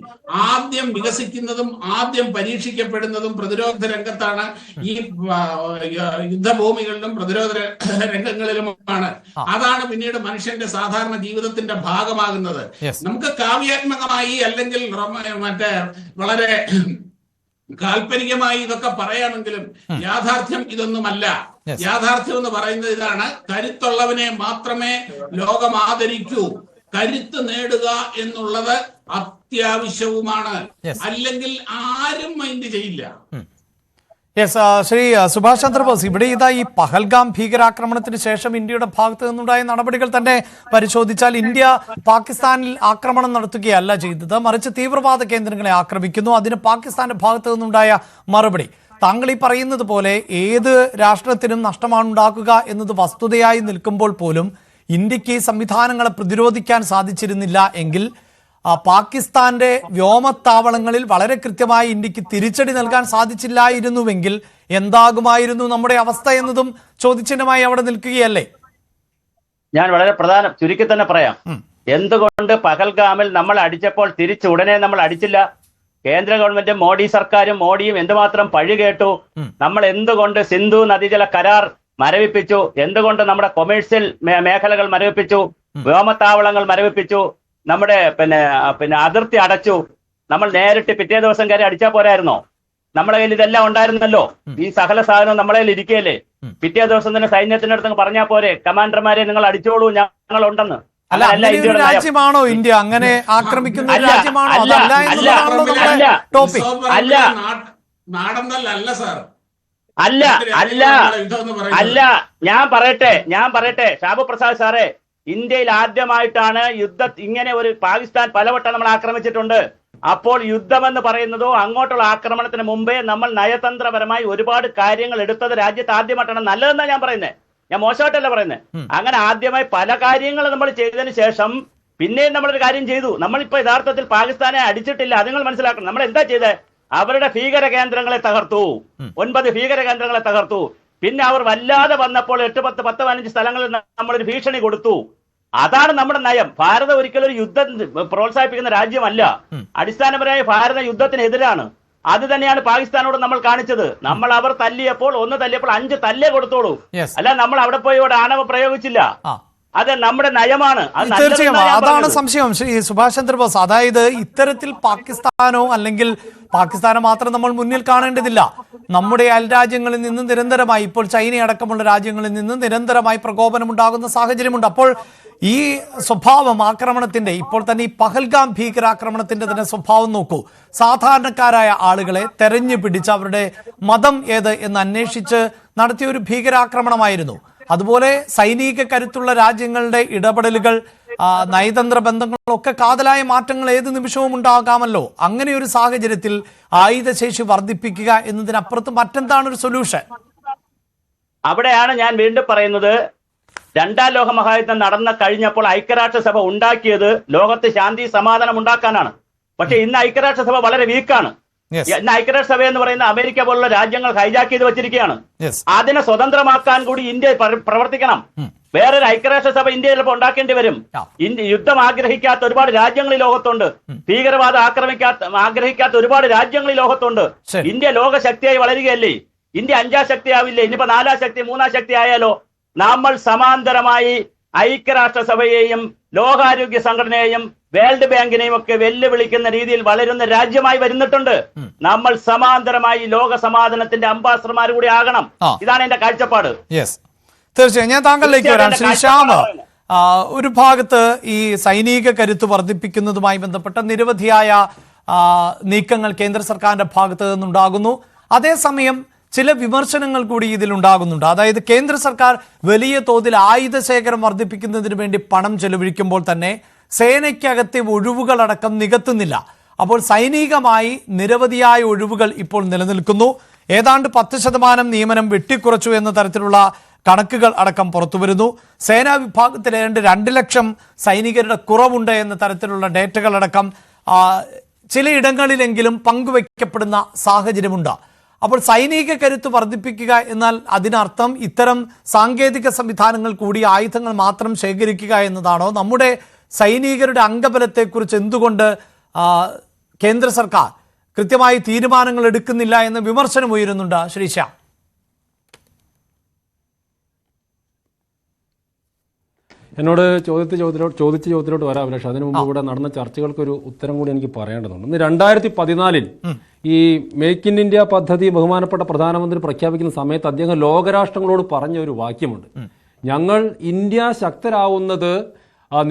ആദ്യം വികസിക്കുന്നതും ആദ്യം പരീക്ഷിക്കപ്പെടുന്നതും പ്രതിരോധ രംഗത്താണ്. ഈ യുദ്ധഭൂമികളിലും പ്രതിരോധ രംഗങ്ങളിലുമാണ്. അതാണ് പിന്നീട് മനുഷ്യന്റെ സാധാരണ ജീവിതത്തിന്റെ ഭാഗമാകുന്നത്. നമുക്ക് കാവ്യാത്മകമായി അല്ലെങ്കിൽ മറ്റേ വളരെ കാൽപ്പനികമായി ഇതൊക്കെ പറയാമെങ്കിലും യാഥാർത്ഥ്യം ഇതൊന്നുമല്ല. യാഥാർത്ഥ്യം എന്ന് പറയുന്നത് ഇതാണ്: കരുത്തുള്ളവനെ മാത്രമേ ലോകം ആദരിക്കൂ. കരുത്ത് നേടുക എന്നുള്ളത് അത്യാവശ്യവുമാണ്. അല്ലെങ്കിൽ ആരും മൈൻഡ് ചെയ്യില്ല. യെസ്, ശ്രീ സുഭാഷ് ചന്ദ്രബോസ്, ഇവിടെ ഇതാ ഈ പഹൽഗാം ഭീകരാക്രമണത്തിന് ശേഷം ഇന്ത്യയുടെ ഭാഗത്ത് നിന്നുണ്ടായ നടപടികൾ തന്നെ പരിശോധിച്ചാൽ ഇന്ത്യ പാകിസ്ഥാനിൽ ആക്രമണം നടത്തുകയല്ല ചെയ്തത്, മറിച്ച് തീവ്രവാദ കേന്ദ്രങ്ങളെ ആക്രമിക്കുന്നു. അതിന് പാകിസ്ഥാന്റെ ഭാഗത്ത് നിന്നുണ്ടായ മറുപടി. താങ്കൾ ഈ പറയുന്നത് പോലെ ഏത് രാഷ്ട്രത്തിനും നഷ്ടമാണ് ഉണ്ടാക്കുക എന്നത് വസ്തുതയായി നിൽക്കുമ്പോൾ പോലും ഇന്ത്യക്ക് ഈ സംവിധാനങ്ങളെ പ്രതിരോധിക്കാൻ സാധിച്ചിരുന്നില്ല എങ്കിൽ പാകിസ്ഥാന്റെ വ്യോമത്താവളങ്ങളിൽ വളരെ കൃത്യമായി ഇന്ത്യക്ക് തിരിച്ചടി നൽകാൻ സാധിച്ചില്ലായിരുന്നുവെങ്കിൽ എന്താകുമായിരുന്നു നമ്മുടെ അവസ്ഥ എന്നതും ചോദ്യചിഹ്നമായി അവിടെ നിൽക്കുകയല്ലേ? ഞാൻ വളരെ ചുരുക്കി തന്നെ പറയാം. എന്തുകൊണ്ട് പഹൽഗാമിൽ നമ്മൾ അടിച്ചപ്പോൾ തിരിച്ച് ഉടനെ നമ്മൾ അടിച്ചില്ല? കേന്ദ്ര ഗവൺമെന്റും മോഡി സർക്കാരും മോഡിയും എന്തുമാത്രം പഴി കേട്ടു. നമ്മൾ എന്തുകൊണ്ട് സിന്ധു നദീജല കരാർ മരവിപ്പിച്ചു? എന്തുകൊണ്ട് നമ്മുടെ കൊമേഴ്സ്യൽ മേഖലകൾ മരവിപ്പിച്ചു? വ്യോമത്താവളങ്ങൾ മരവിപ്പിച്ചു? നമ്മുടെ പിന്നെ അതിർത്തി അടച്ചു? നമ്മൾ നേരിട്ട് പിറ്റേ ദിവസം കയറി അടിച്ചാൽ പോരായിരുന്നോ? നമ്മുടെ കയ്യിൽ ഇതെല്ലാം ഉണ്ടായിരുന്നല്ലോ. ഈ സകല സാധനവും നമ്മളെ കയ്യിൽ ഇരിക്കുകയല്ലേ? പിറ്റേ ദിവസം തന്നെ സൈന്യത്തിന്റെ അടുത്ത് പറഞ്ഞാൽ പോരെ, കമാൻഡർമാരെ നിങ്ങൾ അടിച്ചോളൂ, ഞങ്ങൾ ഉണ്ടെന്ന്. രാജ്യമാണോ ഇന്ത്യ? അങ്ങനെ ആക്രമിക്കുന്ന രാജ്യമാണോ? അല്ല, ഞാൻ പറയട്ടെ ഷാബു പ്രസാദ് സാറേ, ഇന്ത്യയിൽ ആദ്യമായിട്ടാണ് ഇങ്ങനെ ഒരു പാകിസ്ഥാൻ പലവട്ടം നമ്മൾ ആക്രമിച്ചിട്ടുണ്ട്. അപ്പോൾ യുദ്ധമെന്ന് പറയുന്നതോ അങ്ങോട്ടുള്ള ആക്രമണത്തിന് മുമ്പേ നമ്മൾ നയതന്ത്രപരമായി ഒരുപാട് കാര്യങ്ങൾ എടുത്തത് രാജ്യത്ത് ആദ്യമായിട്ടാണ്. നല്ലതെന്നാണ് ഞാൻ പറയുന്നത്, ഞാൻ മോശമായിട്ടല്ല പറയുന്നത്. അങ്ങനെ ആദ്യമായി പല കാര്യങ്ങൾ നമ്മൾ ചെയ്തതിന് ശേഷം പിന്നെയും നമ്മളൊരു കാര്യം ചെയ്തു. നമ്മളിപ്പോ യഥാർത്ഥത്തിൽ പാകിസ്ഥാനെ അടിച്ചിട്ടില്ല, അത് നിങ്ങൾ മനസ്സിലാക്കണം. നമ്മൾ എന്താ ചെയ്തത്? അവരുടെ ഭീകര കേന്ദ്രങ്ങളെ തകർത്തു, 9 ഭീകര കേന്ദ്രങ്ങളെ തകർത്തു. പിന്നെ അവർ വല്ലാതെ വന്നപ്പോൾ 8, 10, 15 സ്ഥലങ്ങളിൽ നമ്മളൊരു ഭീഷണി കൊടുത്തു. അതാണ് നമ്മുടെ നയം. ഭാരതം ഒരിക്കലും ഒരു യുദ്ധം പ്രോത്സാഹിപ്പിക്കുന്ന രാജ്യമല്ല. അടിസ്ഥാനപരമായി ഭാരത യുദ്ധത്തിനെതിരാണ്. അത് തന്നെയാണ് പാകിസ്ഥാനോട് നമ്മൾ കാണിച്ചത്. അവർ തല്ലിയപ്പോൾ 1 തല്ലിയപ്പോൾ 5 തല്ലേ കൊടുത്തോളൂ. അല്ല, നമ്മൾ അവിടെ പോയി ഇവിടെ ആണവ പ്രയോഗിച്ചില്ല. അത് നമ്മുടെ നയമാണ്. അത് തീർച്ചയായും നല്ലതെന്നാണ് ഞാൻ അതാണ് പറഞ്ഞത്. സംശയം ശ്രീ സുഭാഷ് ചന്ദ്രബോസ്. അതായത് ഇത്തരത്തിൽ പാകിസ്ഥാനോ അല്ലെങ്കിൽ പാകിസ്ഥാനെ മാത്രം നമ്മൾ മുന്നിൽ കാണേണ്ടതില്ല. നമ്മുടെ അയൽരാജ്യങ്ങളിൽ നിന്ന് നിരന്തരമായി, ഇപ്പോൾ ചൈന അടക്കമുള്ള രാജ്യങ്ങളിൽ നിന്ന് നിരന്തരമായി പ്രകോപനമുണ്ടാകുന്ന സാഹചര്യമുണ്ട്. അപ്പോൾ ഈ സ്വഭാവം ആക്രമണത്തിന്റെ, ഇപ്പോൾ തന്നെ ഈ പഹൽഗാം ഭീകരാക്രമണത്തിന്റെ തന്നെ സ്വഭാവം നോക്കൂ. സാധാരണക്കാരായ ആളുകളെ തെരഞ്ഞു പിടിച്ച് അവരുടെ മതം ഏത് എന്ന് അന്വേഷിച്ച് നടത്തിയ ഒരു ഭീകരാക്രമണമായിരുന്നു. അതുപോലെ സൈനിക കരുത്തുള്ള രാജ്യങ്ങളുടെ ഇടപെടലുകൾ, നയതന്ത്ര ബന്ധങ്ങളൊക്കെ കാതലായ മാറ്റങ്ങൾ ഏത് നിമിഷവും ഉണ്ടാകാമല്ലോ. അങ്ങനെ ഒരു സാഹചര്യത്തിൽ ആയുധശേഷി വർദ്ധിപ്പിക്കുക എന്നതിനപ്പുറത്ത് മറ്റെന്താണ് ഒരു സൊല്യൂഷൻ? അവിടെയാണ് ഞാൻ വീണ്ടും പറയുന്നത്, രണ്ടാം ലോക മഹായുദ്ധം നടന്ന കഴിഞ്ഞപ്പോൾ ഐക്യരാഷ്ട്രസഭ ഉണ്ടാക്കിയത് ലോകത്ത് ശാന്തി സമാധാനം ഉണ്ടാക്കാനാണ്. പക്ഷെ ഇന്ന് ഐക്യരാഷ്ട്രസഭ വളരെ വീക്കാണ്. ഇന്ന് ഐക്യരാഷ്ട്രസഭ എന്ന് പറയുന്ന അമേരിക്ക പോലുള്ള രാജ്യങ്ങൾ ഹൈജാക്ക് ചെയ്ത് വെച്ചിരിക്കുകയാണ്. അതിനെ സ്വതന്ത്രമാക്കാൻ കൂടി ഇന്ത്യ പ്രവർത്തിക്കണം. വേറൊരു ഐക്യരാഷ്ട്രസഭ ഇന്ത്യയിൽ ചിലപ്പോൾ ഉണ്ടാക്കേണ്ടി വരും. യുദ്ധം ആഗ്രഹിക്കാത്ത ഒരുപാട് രാജ്യങ്ങൾ ഈ ലോകത്തുണ്ട്. ഭീകരവാദം ആഗ്രഹിക്കാത്ത ഒരുപാട് രാജ്യങ്ങൾ ഈ ലോകത്തുണ്ട്. ഇന്ത്യ ലോകശക്തിയായി വളരുകയല്ലേ? ഇന്ത്യ 5ാം ശക്തിയാവില്ലേ? ഇനിയിപ്പോ 4ാം ശക്തി 3ാം ശക്തി ആയാലോ? നമ്മൾ സമാന്തരമായി ഐക്യരാഷ്ട്രസഭയെയും ലോകാരോഗ്യ സംഘടനയെയും വേൾഡ് ബാങ്കിനെയും ഒക്കെ വെല്ലുവിളിക്കുന്ന രീതിയിൽ വളരുന്ന രാജ്യമായി വരുന്നിട്ടുണ്ട്. നമ്മൾ സമാന്തരമായി ലോക സമാധാനത്തിന്റെ അംബാസഡർമാർ കൂടി ആകണം. ഇതാണ് എന്റെ കാഴ്ചപ്പാട്. തീർച്ചയായും ഞാൻ താങ്കളിലേക്ക് വരാം. ശ്രീ ശ്യാം, ഒരു ഭാഗത്ത് ഈ സൈനിക കരുത്ത് വർദ്ധിപ്പിക്കുന്നതുമായി ബന്ധപ്പെട്ട നിരവധിയായ നീക്കങ്ങൾ കേന്ദ്ര സർക്കാരിന്റെ ഭാഗത്ത് നിന്നുണ്ടാകുന്നു. അതേസമയം ചില വിമർശനങ്ങൾ കൂടി ഇതിലുണ്ടാകുന്നുണ്ട്. അതായത് കേന്ദ്ര സർക്കാർ വലിയ തോതിൽ ആയുധ ശേഖരം വർദ്ധിപ്പിക്കുന്നതിന് വേണ്ടി പണം ചെലവഴിക്കുമ്പോൾ തന്നെ സേനയ്ക്കകത്തെ ഒഴിവുകളടക്കം നികത്തുന്നില്ല. അപ്പോൾ സൈനികമായി നിരവധിയായ ഒഴിവുകൾ ഇപ്പോൾ നിലനിൽക്കുന്നു. ഏതാണ്ട് 10% നിയമനം വെട്ടിക്കുറച്ചു എന്ന തരത്തിലുള്ള കണക്കുകൾ അടക്കം പുറത്തുവരുന്നു. സേനാ വിഭാഗത്തിൽ ഏതാണ്ട് 2 ലക്ഷം സൈനികരുടെ കുറവുണ്ട് എന്ന തരത്തിലുള്ള ഡേറ്റകളടക്കം ചിലയിടങ്ങളിലെങ്കിലും പങ്കുവയ്ക്കപ്പെടുന്ന സാഹചര്യമുണ്ട്. അപ്പോൾ സൈനിക കരുത്ത് വർദ്ധിപ്പിക്കുക എന്നാൽ അതിനർത്ഥം ഇത്തരം സാങ്കേതിക സംവിധാനങ്ങൾ കൂടി, ആയുധങ്ങൾ മാത്രം ശേഖരിക്കുക എന്നതാണോ? നമ്മുടെ സൈനികരുടെ അംഗബലത്തെക്കുറിച്ച് എന്തുകൊണ്ട് കേന്ദ്ര സർക്കാർ കൃത്യമായി തീരുമാനങ്ങൾ എടുക്കുന്നില്ല എന്ന വിമർശനം ഉയരുന്നുണ്ട്. ശ്രീ ശ്യാം, എന്നോട് ചോദിച്ച ചോദ്യത്തിലോട്ട് വരാം. പക്ഷേ അതിനു മുമ്പ് ഇവിടെ നടന്ന ചർച്ചകൾക്കൊരു ഉത്തരം കൂടി എനിക്ക് പറയേണ്ടതുണ്ട്. ഇന്ന് 2014 ഈ മേക്ക് ഇൻ ഇന്ത്യ പദ്ധതി ബഹുമാനപ്പെട്ട പ്രധാനമന്ത്രി പ്രഖ്യാപിക്കുന്ന സമയത്ത് അദ്ദേഹം ലോകരാഷ്ട്രങ്ങളോട് പറഞ്ഞ ഒരു വാക്യമുണ്ട്. ഞങ്ങൾ ഇന്ത്യ ശക്തരാവുന്നത്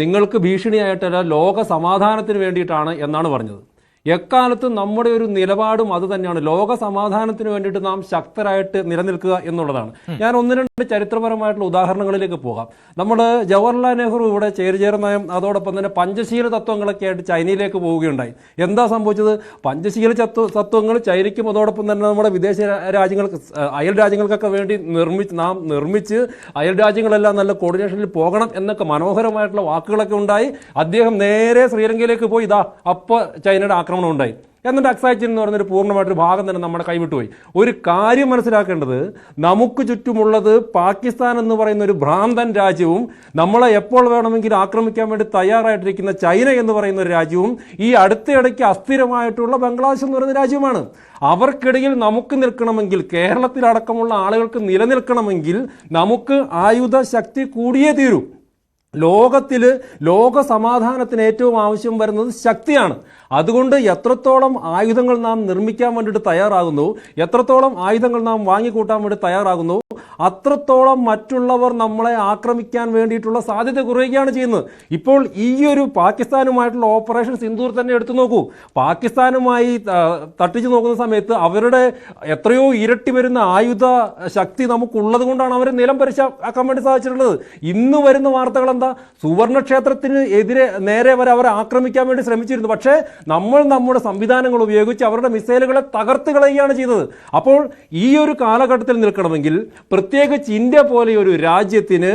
നിങ്ങൾക്ക് ഭീഷണിയായിട്ടല്ല, ലോക സമാധാനത്തിന് വേണ്ടിയിട്ടാണ് എന്നാണ് പറഞ്ഞത്. എക്കാലത്തും നമ്മുടെ ഒരു നിലപാടും അത് തന്നെയാണ്. ലോക സമാധാനത്തിന് വേണ്ടിയിട്ട് നാം ശക്തരായിട്ട് നിലനിൽക്കുക എന്നുള്ളതാണ്. ഞാൻ 1-2 ചരിത്രപരമായിട്ടുള്ള ഉദാഹരണങ്ങളിലേക്ക് പോകാം. നമ്മൾ ജവഹർലാൽ നെഹ്റു ഇവിടെ ചേരുചേർ നയം, അതോടൊപ്പം തന്നെ പഞ്ചശീല തത്വങ്ങളൊക്കെ ആയിട്ട് ചൈനയിലേക്ക് പോവുകയുണ്ടായി. എന്താ സംഭവിച്ചത്? പഞ്ചശീല തത്വങ്ങൾ ചൈനയ്ക്കും അതോടൊപ്പം തന്നെ നമ്മുടെ വിദേശ രാജ്യങ്ങൾക്ക്, അയൽ രാജ്യങ്ങൾക്കൊക്കെ വേണ്ടി നിർമ്മിച്ച് അയൽ രാജ്യങ്ങളെല്ലാം നല്ല കോർഡിനേഷനിൽ പോകണം എന്നൊക്കെ മനോഹരമായിട്ടുള്ള വാക്കുകളൊക്കെ ഉണ്ടായി. അദ്ദേഹം നേരെ ശ്രീലങ്കയിലേക്ക് പോയി. ഇതാ അപ്പോൾ ചൈനയുടെ ആക്രമണം ഉണ്ടായി. എന്നിട്ട് അക്സായ് ചിൻ എന്ന് പറഞ്ഞൊരു പൂർണ്ണമായിട്ടൊരു ഭാഗം തന്നെ നമ്മുടെ കൈവിട്ടുപോയി. ഒരു കാര്യം മനസ്സിലാക്കേണ്ടത്, നമുക്ക് ചുറ്റുമുള്ളത് പാകിസ്ഥാൻ എന്ന് പറയുന്ന ഒരു ഭ്രാന്തൻ രാജ്യവും നമ്മളെ എപ്പോൾ വേണമെങ്കിലും ആക്രമിക്കാൻ വേണ്ടി തയ്യാറായിട്ടിരിക്കുന്ന ചൈന എന്ന് പറയുന്ന ഒരു രാജ്യവും ഈ അടുത്തിടയ്ക്ക് അസ്ഥിരമായിട്ടുള്ള ബംഗ്ലാദേശ് എന്ന് പറയുന്ന രാജ്യവുമാണ്. അവർക്കിടയിൽ നമുക്ക് നിൽക്കണമെങ്കിൽ, കേരളത്തിലടക്കമുള്ള ആളുകൾക്ക് നിലനിൽക്കണമെങ്കിൽ നമുക്ക് ആയുധ ശക്തി കൂടിയേ തീരൂ. ലോകത്തിൽ ലോക സമാധാനത്തിന് ഏറ്റവും ആവശ്യം വരുന്നത് ശക്തിയാണ്. അതുകൊണ്ട് എത്രത്തോളം ആയുധങ്ങൾ നാം നിർമ്മിക്കാൻ വേണ്ടിയിട്ട് തയ്യാറാകുന്നു, എത്രത്തോളം ആയുധങ്ങൾ നാം വാങ്ങിക്കൂട്ടാൻ വേണ്ടി തയ്യാറാകുന്നു, അത്രത്തോളം മറ്റുള്ളവർ നമ്മളെ ആക്രമിക്കാൻ വേണ്ടിയിട്ടുള്ള സാധ്യത കുറയുകയാണ് ചെയ്യുന്നത്. ഇപ്പോൾ ഈ ഒരു പാകിസ്ഥാനുമായിട്ടുള്ള ഓപ്പറേഷൻ സിന്ദൂർ തന്നെ എടുത്തു നോക്കൂ. പാകിസ്ഥാനുമായി തട്ടിച്ചു നോക്കുന്ന സമയത്ത് അവരുടെ എത്രയോ ഇരട്ടി വരുന്ന ആയുധ ശക്തി നമുക്കുള്ളത് കൊണ്ടാണ് അവരെ നിലം പരിശാക്കാൻ വേണ്ടി സാധിച്ചിട്ടുള്ളത്. ഇന്ന് വരുന്ന വാർത്തകൾ എന്താ? സുവർണക്ഷേത്രത്തിന് നേരെ വരെ അവരെ ആക്രമിക്കാൻ വേണ്ടി ശ്രമിച്ചിരുന്നു. പക്ഷേ നമ്മൾ നമ്മുടെ സംവിധാനങ്ങൾ ഉപയോഗിച്ച് അവരുടെ മിസൈലുകളെ തകർത്ത് കളയുകയാണ് ചെയ്തത്. അപ്പോൾ ഈ ഒരു കാലഘട്ടത്തിൽ നിൽക്കണമെങ്കിൽ, പ്രത്യേകിച്ച് ഇന്ത്യ പോലെ ഒരു രാജ്യത്തിന്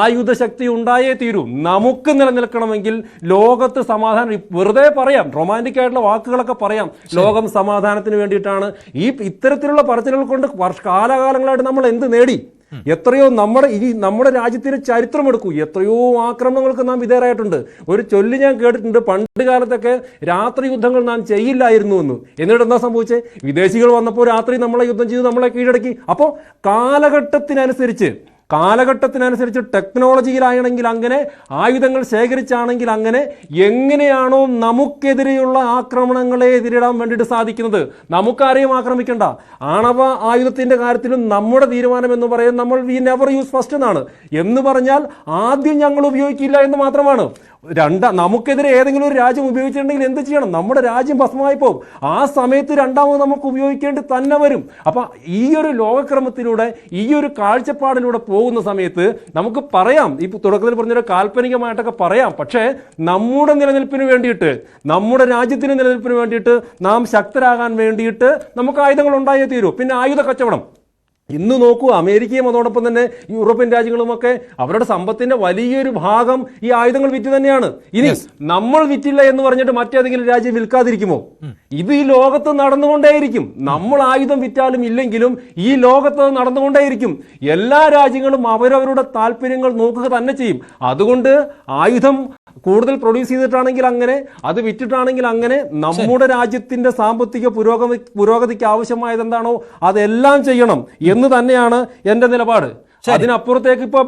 ആയുധ ശക്തി ഉണ്ടായേ തീരൂ. നമുക്ക് നിലനിൽക്കണമെങ്കിൽ ലോകത്ത് സമാധാനം, വെറുതെ പറയാം, റൊമാൻറ്റിക് ആയിട്ടുള്ള വാക്കുകളൊക്കെ പറയാം, ലോകം സമാധാനത്തിന് വേണ്ടിയിട്ടാണ്. ഇത്തരത്തിലുള്ള പറച്ചിലുകൾ കൊണ്ട് കാലാകാലങ്ങളായിട്ട് നമ്മൾ എന്ത് നേടി? എത്രയോ നമ്മുടെ രാജ്യത്തിന് ചരിത്രമെടുക്കൂ, എത്രയോ ആക്രമണങ്ങൾക്ക് നാം വിധേയരായിട്ടുണ്ട്. ഒരു ചൊല്ല് ഞാൻ കേട്ടിട്ടുണ്ട്, പണ്ട് കാലത്തൊക്കെ രാത്രി യുദ്ധങ്ങൾ നാം ചെയ്യില്ലായിരുന്നു എന്ന്. എന്നിട്ട് എന്താ സംഭവിച്ചത്? വിദേശികൾ വന്നപ്പോൾ രാത്രി നമ്മളെ യുദ്ധം ചെയ്ത് നമ്മളെ കീഴടക്കി. അപ്പോൾ കാലഘട്ടത്തിനനുസരിച്ച് കാലഘട്ടത്തിനനുസരിച്ച് ടെക്നോളജിയിലാണെങ്കിൽ അങ്ങനെ, ആയുധങ്ങൾ ശേഖരിച്ചാണെങ്കിൽ അങ്ങനെ, എങ്ങനെയാണോ നമുക്കെതിരെയുള്ള ആക്രമണങ്ങളെ എതിരിടാൻ വേണ്ടിയിട്ട് സാധിക്കുന്നത്. നമുക്കാരെയും ആക്രമിക്കേണ്ട. ആണവ ആയുധത്തിന്റെ കാര്യത്തിലും നമ്മുടെ തീരുമാനം എന്ന് പറയുന്നത് നമ്മൾ വി നെവർ യൂസ് ഫസ്റ്റ് എന്നാണ്. എന്ന് പറഞ്ഞാൽ ആദ്യം ഞങ്ങൾ ഉപയോഗിക്കില്ല എന്ന് മാത്രമാണ്. നമുക്കെതിരെ ഏതെങ്കിലും ഒരു രാജ്യം ഉപയോഗിച്ചിട്ടുണ്ടെങ്കിൽ എന്ത് ചെയ്യണം? നമ്മുടെ രാജ്യം ഭസ്മമായി പോകും. ആ സമയത്ത് രണ്ടാമത് നമുക്ക് ഉപയോഗിക്കേണ്ടി തന്നെ വരും. അപ്പം ഈ ഒരു ലോകക്രമത്തിലൂടെ, ഈ ഒരു കാഴ്ചപ്പാടിലൂടെ പോകുന്ന സമയത്ത് നമുക്ക് പറയാം, ഈ തുടക്കത്തിൽ പറഞ്ഞൊരു കാൽപ്പനികമായിട്ടൊക്കെ പറയാം, പക്ഷേ നമ്മുടെ നിലനിൽപ്പിന് വേണ്ടിയിട്ട്, നമ്മുടെ രാജ്യത്തിന് നിലനിൽപ്പിന് വേണ്ടിയിട്ട്, നാം ശക്തരാകാൻ വേണ്ടിയിട്ട് നമുക്ക് ആയുധങ്ങൾ ഉണ്ടായേ തീരൂ. പിന്നെ ആയുധ കച്ചവടം ഇന്ന് നോക്കൂ, അമേരിക്കയും അതോടൊപ്പം തന്നെ യൂറോപ്യൻ രാജ്യങ്ങളുമൊക്കെ അവരുടെ സമ്പത്തിന്റെ വലിയൊരു ഭാഗം ഈ ആയുധങ്ങൾ വിറ്റ് തന്നെയാണ്. ഇനി നമ്മൾ വിറ്റില്ല എന്ന് പറഞ്ഞിട്ട് മറ്റേതെങ്കിലും രാജ്യം വിൽക്കാതിരിക്കുമോ? ഇത് ഈ ലോകത്ത് നടന്നുകൊണ്ടേയിരിക്കും. നമ്മൾ ആയുധം വിറ്റാലും ഇല്ലെങ്കിലും ഈ ലോകത്ത് നടന്നുകൊണ്ടേയിരിക്കും. എല്ലാ രാജ്യങ്ങളും അവരവരുടെ താല്പര്യങ്ങൾ നോക്കുക തന്നെ ചെയ്യും. അതുകൊണ്ട് ആയുധം കൂടുതൽ പ്രൊഡ്യൂസ് ചെയ്തിട്ടാണെങ്കിൽ അങ്ങനെ, അത് വിറ്റിട്ടാണെങ്കിൽ അങ്ങനെ, നമ്മുടെ രാജ്യത്തിന്റെ സാമ്പത്തിക പുരോഗതിക്ക് ആവശ്യമായത് എന്താണോ അതെല്ലാം ചെയ്യണം എന്ന് തന്നെയാണ് എന്റെ നിലപാട്. അതിനപ്പുറത്തേക്ക് ഇപ്പൊ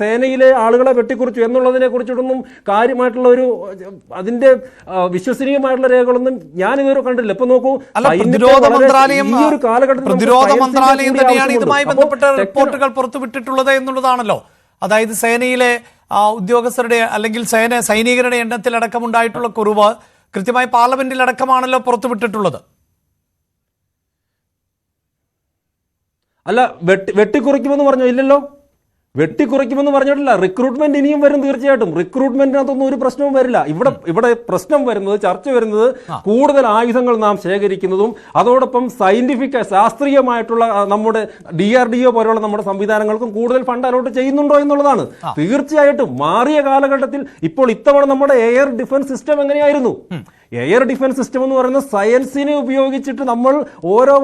സേനയിലെ ആളുകളെ വെട്ടിക്കുറിച്ചു എന്നുള്ളതിനെ കുറിച്ചിട്ടൊന്നും കാര്യമായിട്ടുള്ള ഒരു അതിന്റെ വിശ്വസനീയമായിട്ടുള്ള രേഖകളൊന്നും ഞാൻ ഇതുവരെ കണ്ടില്ല. ഇപ്പൊ നോക്കൂ, പ്രതിരോധ മന്ത്രാലയം തന്നെയാണ് ഇതുമായി ബന്ധപ്പെട്ട റിപ്പോർട്ടുകൾ പുറത്തുവിട്ടിട്ടുള്ളത് എന്നുള്ളതാണല്ലോ. അതായത് സേനയിലെ ഉദ്യോഗസ്ഥരുടെ അല്ലെങ്കിൽ സൈനികരുടെ എണ്ണത്തിലടക്കമുണ്ടായിട്ടുള്ള കുറവ് കൃത്യമായി പാർലമെന്റിലടക്കമാണല്ലോ പുറത്തുവിട്ടിട്ടുള്ളത്. അല്ല, വെട്ടിക്കുറയ്ക്കുമെന്ന് പറഞ്ഞോ? ഇല്ലല്ലോ, വെട്ടിക്കുറയ്ക്കുമെന്ന് പറഞ്ഞിട്ടില്ല. റിക്രൂട്ട്മെന്റ് ഇനിയും വരും, തീർച്ചയായിട്ടും. റിക്രൂട്ട്മെന്റിനകത്തൊന്നും ഒരു പ്രശ്നവും വരില്ല. ഇവിടെ പ്രശ്നം വരുന്നത്, ചർച്ച വരുന്നത് കൂടുതൽ ആയുധങ്ങൾ നാം ശേഖരിക്കുന്നതും അതോടൊപ്പം ശാസ്ത്രീയമായിട്ടുള്ള നമ്മുടെ DRDO പോലുള്ള നമ്മുടെ സംവിധാനങ്ങൾക്കും കൂടുതൽ ഫണ്ട് അലോട്ട് ചെയ്യുന്നുണ്ടോ എന്നുള്ളതാണ്. തീർച്ചയായിട്ടും മാറിയ കാലഘട്ടത്തിൽ ഇപ്പോൾ ഇത്തവണ നമ്മുടെ എയർ ഡിഫൻസ് സിസ്റ്റം എങ്ങനെയായിരുന്നു? എയർ ഡിഫൻസ് സിസ്റ്റം എന്ന് പറയുന്ന സയൻസിനെ ഉപയോഗിച്ചിട്ട് നമ്മൾ ഓരോ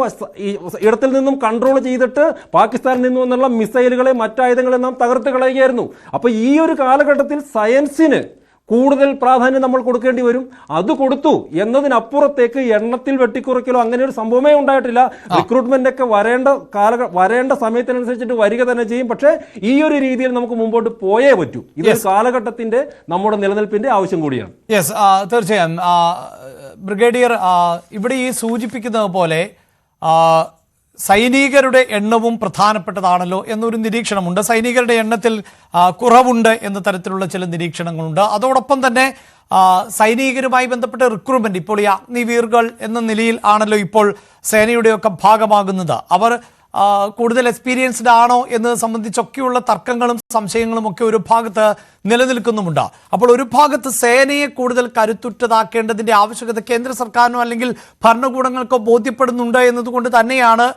ഇടത്തിൽ നിന്നും കൺട്രോൾ ചെയ്തിട്ട് പാകിസ്ഥാനിൽ നിന്നും എന്നുള്ള മിസൈലുകളെ, മറ്റായുധങ്ങളെ നാം തകർത്ത് കളയുകയായിരുന്നു. അപ്പൊ ഈ ഒരു കാലഘട്ടത്തിൽ സയൻസിന് കൂടുതൽ പ്രാധാന്യം നമ്മൾ കൊടുക്കേണ്ടി വരും. അത് കൊടുത്തു എന്നതിനപ്പുറത്തേക്ക് എണ്ണത്തിൽ വെട്ടിക്കുറയ്ക്കലോ അങ്ങനെ ഒരു സംഭവമേ ഉണ്ടായിട്ടില്ല. റിക്രൂട്ട്മെന്റ് ഒക്കെ വരേണ്ട സമയത്തിനനുസരിച്ചിട്ട് വരിക തന്നെ ചെയ്യും. പക്ഷേ ഈ ഒരു രീതിയിൽ നമുക്ക് മുമ്പോട്ട് പോയേ പറ്റൂ. ഇതൊരു കാലഘട്ടത്തിന്റെ നമ്മുടെ നിലനിൽപ്പിന്റെ ആവശ്യം കൂടിയാണ്. യെസ്, തീർച്ചയായും ബ്രിഗേഡിയർ, ഇവിടെ ഈ സൂചിപ്പിക്കുന്നത് പോലെ സൈനികരുടെ എണ്ണവും പ്രധാനപ്പെട്ടതാണല്ലോ എന്നൊരു നിരീക്ഷണമുണ്ട്. സൈനികരുടെ എണ്ണത്തിൽ കുറവുണ്ട് എന്ന തരത്തിലുള്ള ചില നിരീക്ഷണങ്ങളുണ്ട്. അതോടൊപ്പം തന്നെ സൈനികരുമായി ബന്ധപ്പെട്ട റിക്രൂട്ട്മെന്റ്, ഇപ്പോൾ ഈ അഗ്നിവീറുകൾ എന്ന നിലയിൽ ആണല്ലോ ഇപ്പോൾ സേനയുടെയൊക്കെ ഭാഗമാകുന്നത്. അവർ കൂടുതൽ എക്സ്പീരിയൻസ്ഡ് ആണോ എന്നത് സംബന്ധിച്ചൊക്കെയുള്ള തർക്കങ്ങളും സംശയങ്ങളും ഒക്കെ ഒരു ഭാഗത്ത് നിലനിൽക്കുന്നുമുണ്ട്. അപ്പോൾ ഒരു ഭാഗത്ത് സേനയെ കൂടുതൽ കരുത്തുറ്റതാക്കേണ്ടതിന്റെ ആവശ്യകത കേന്ദ്ര സർക്കാരിനോ അല്ലെങ്കിൽ ഭരണകൂടങ്ങൾക്കോ ബോധ്യപ്പെടുന്നുണ്ട് എന്നതുകൊണ്ട് തന്നെയാണ്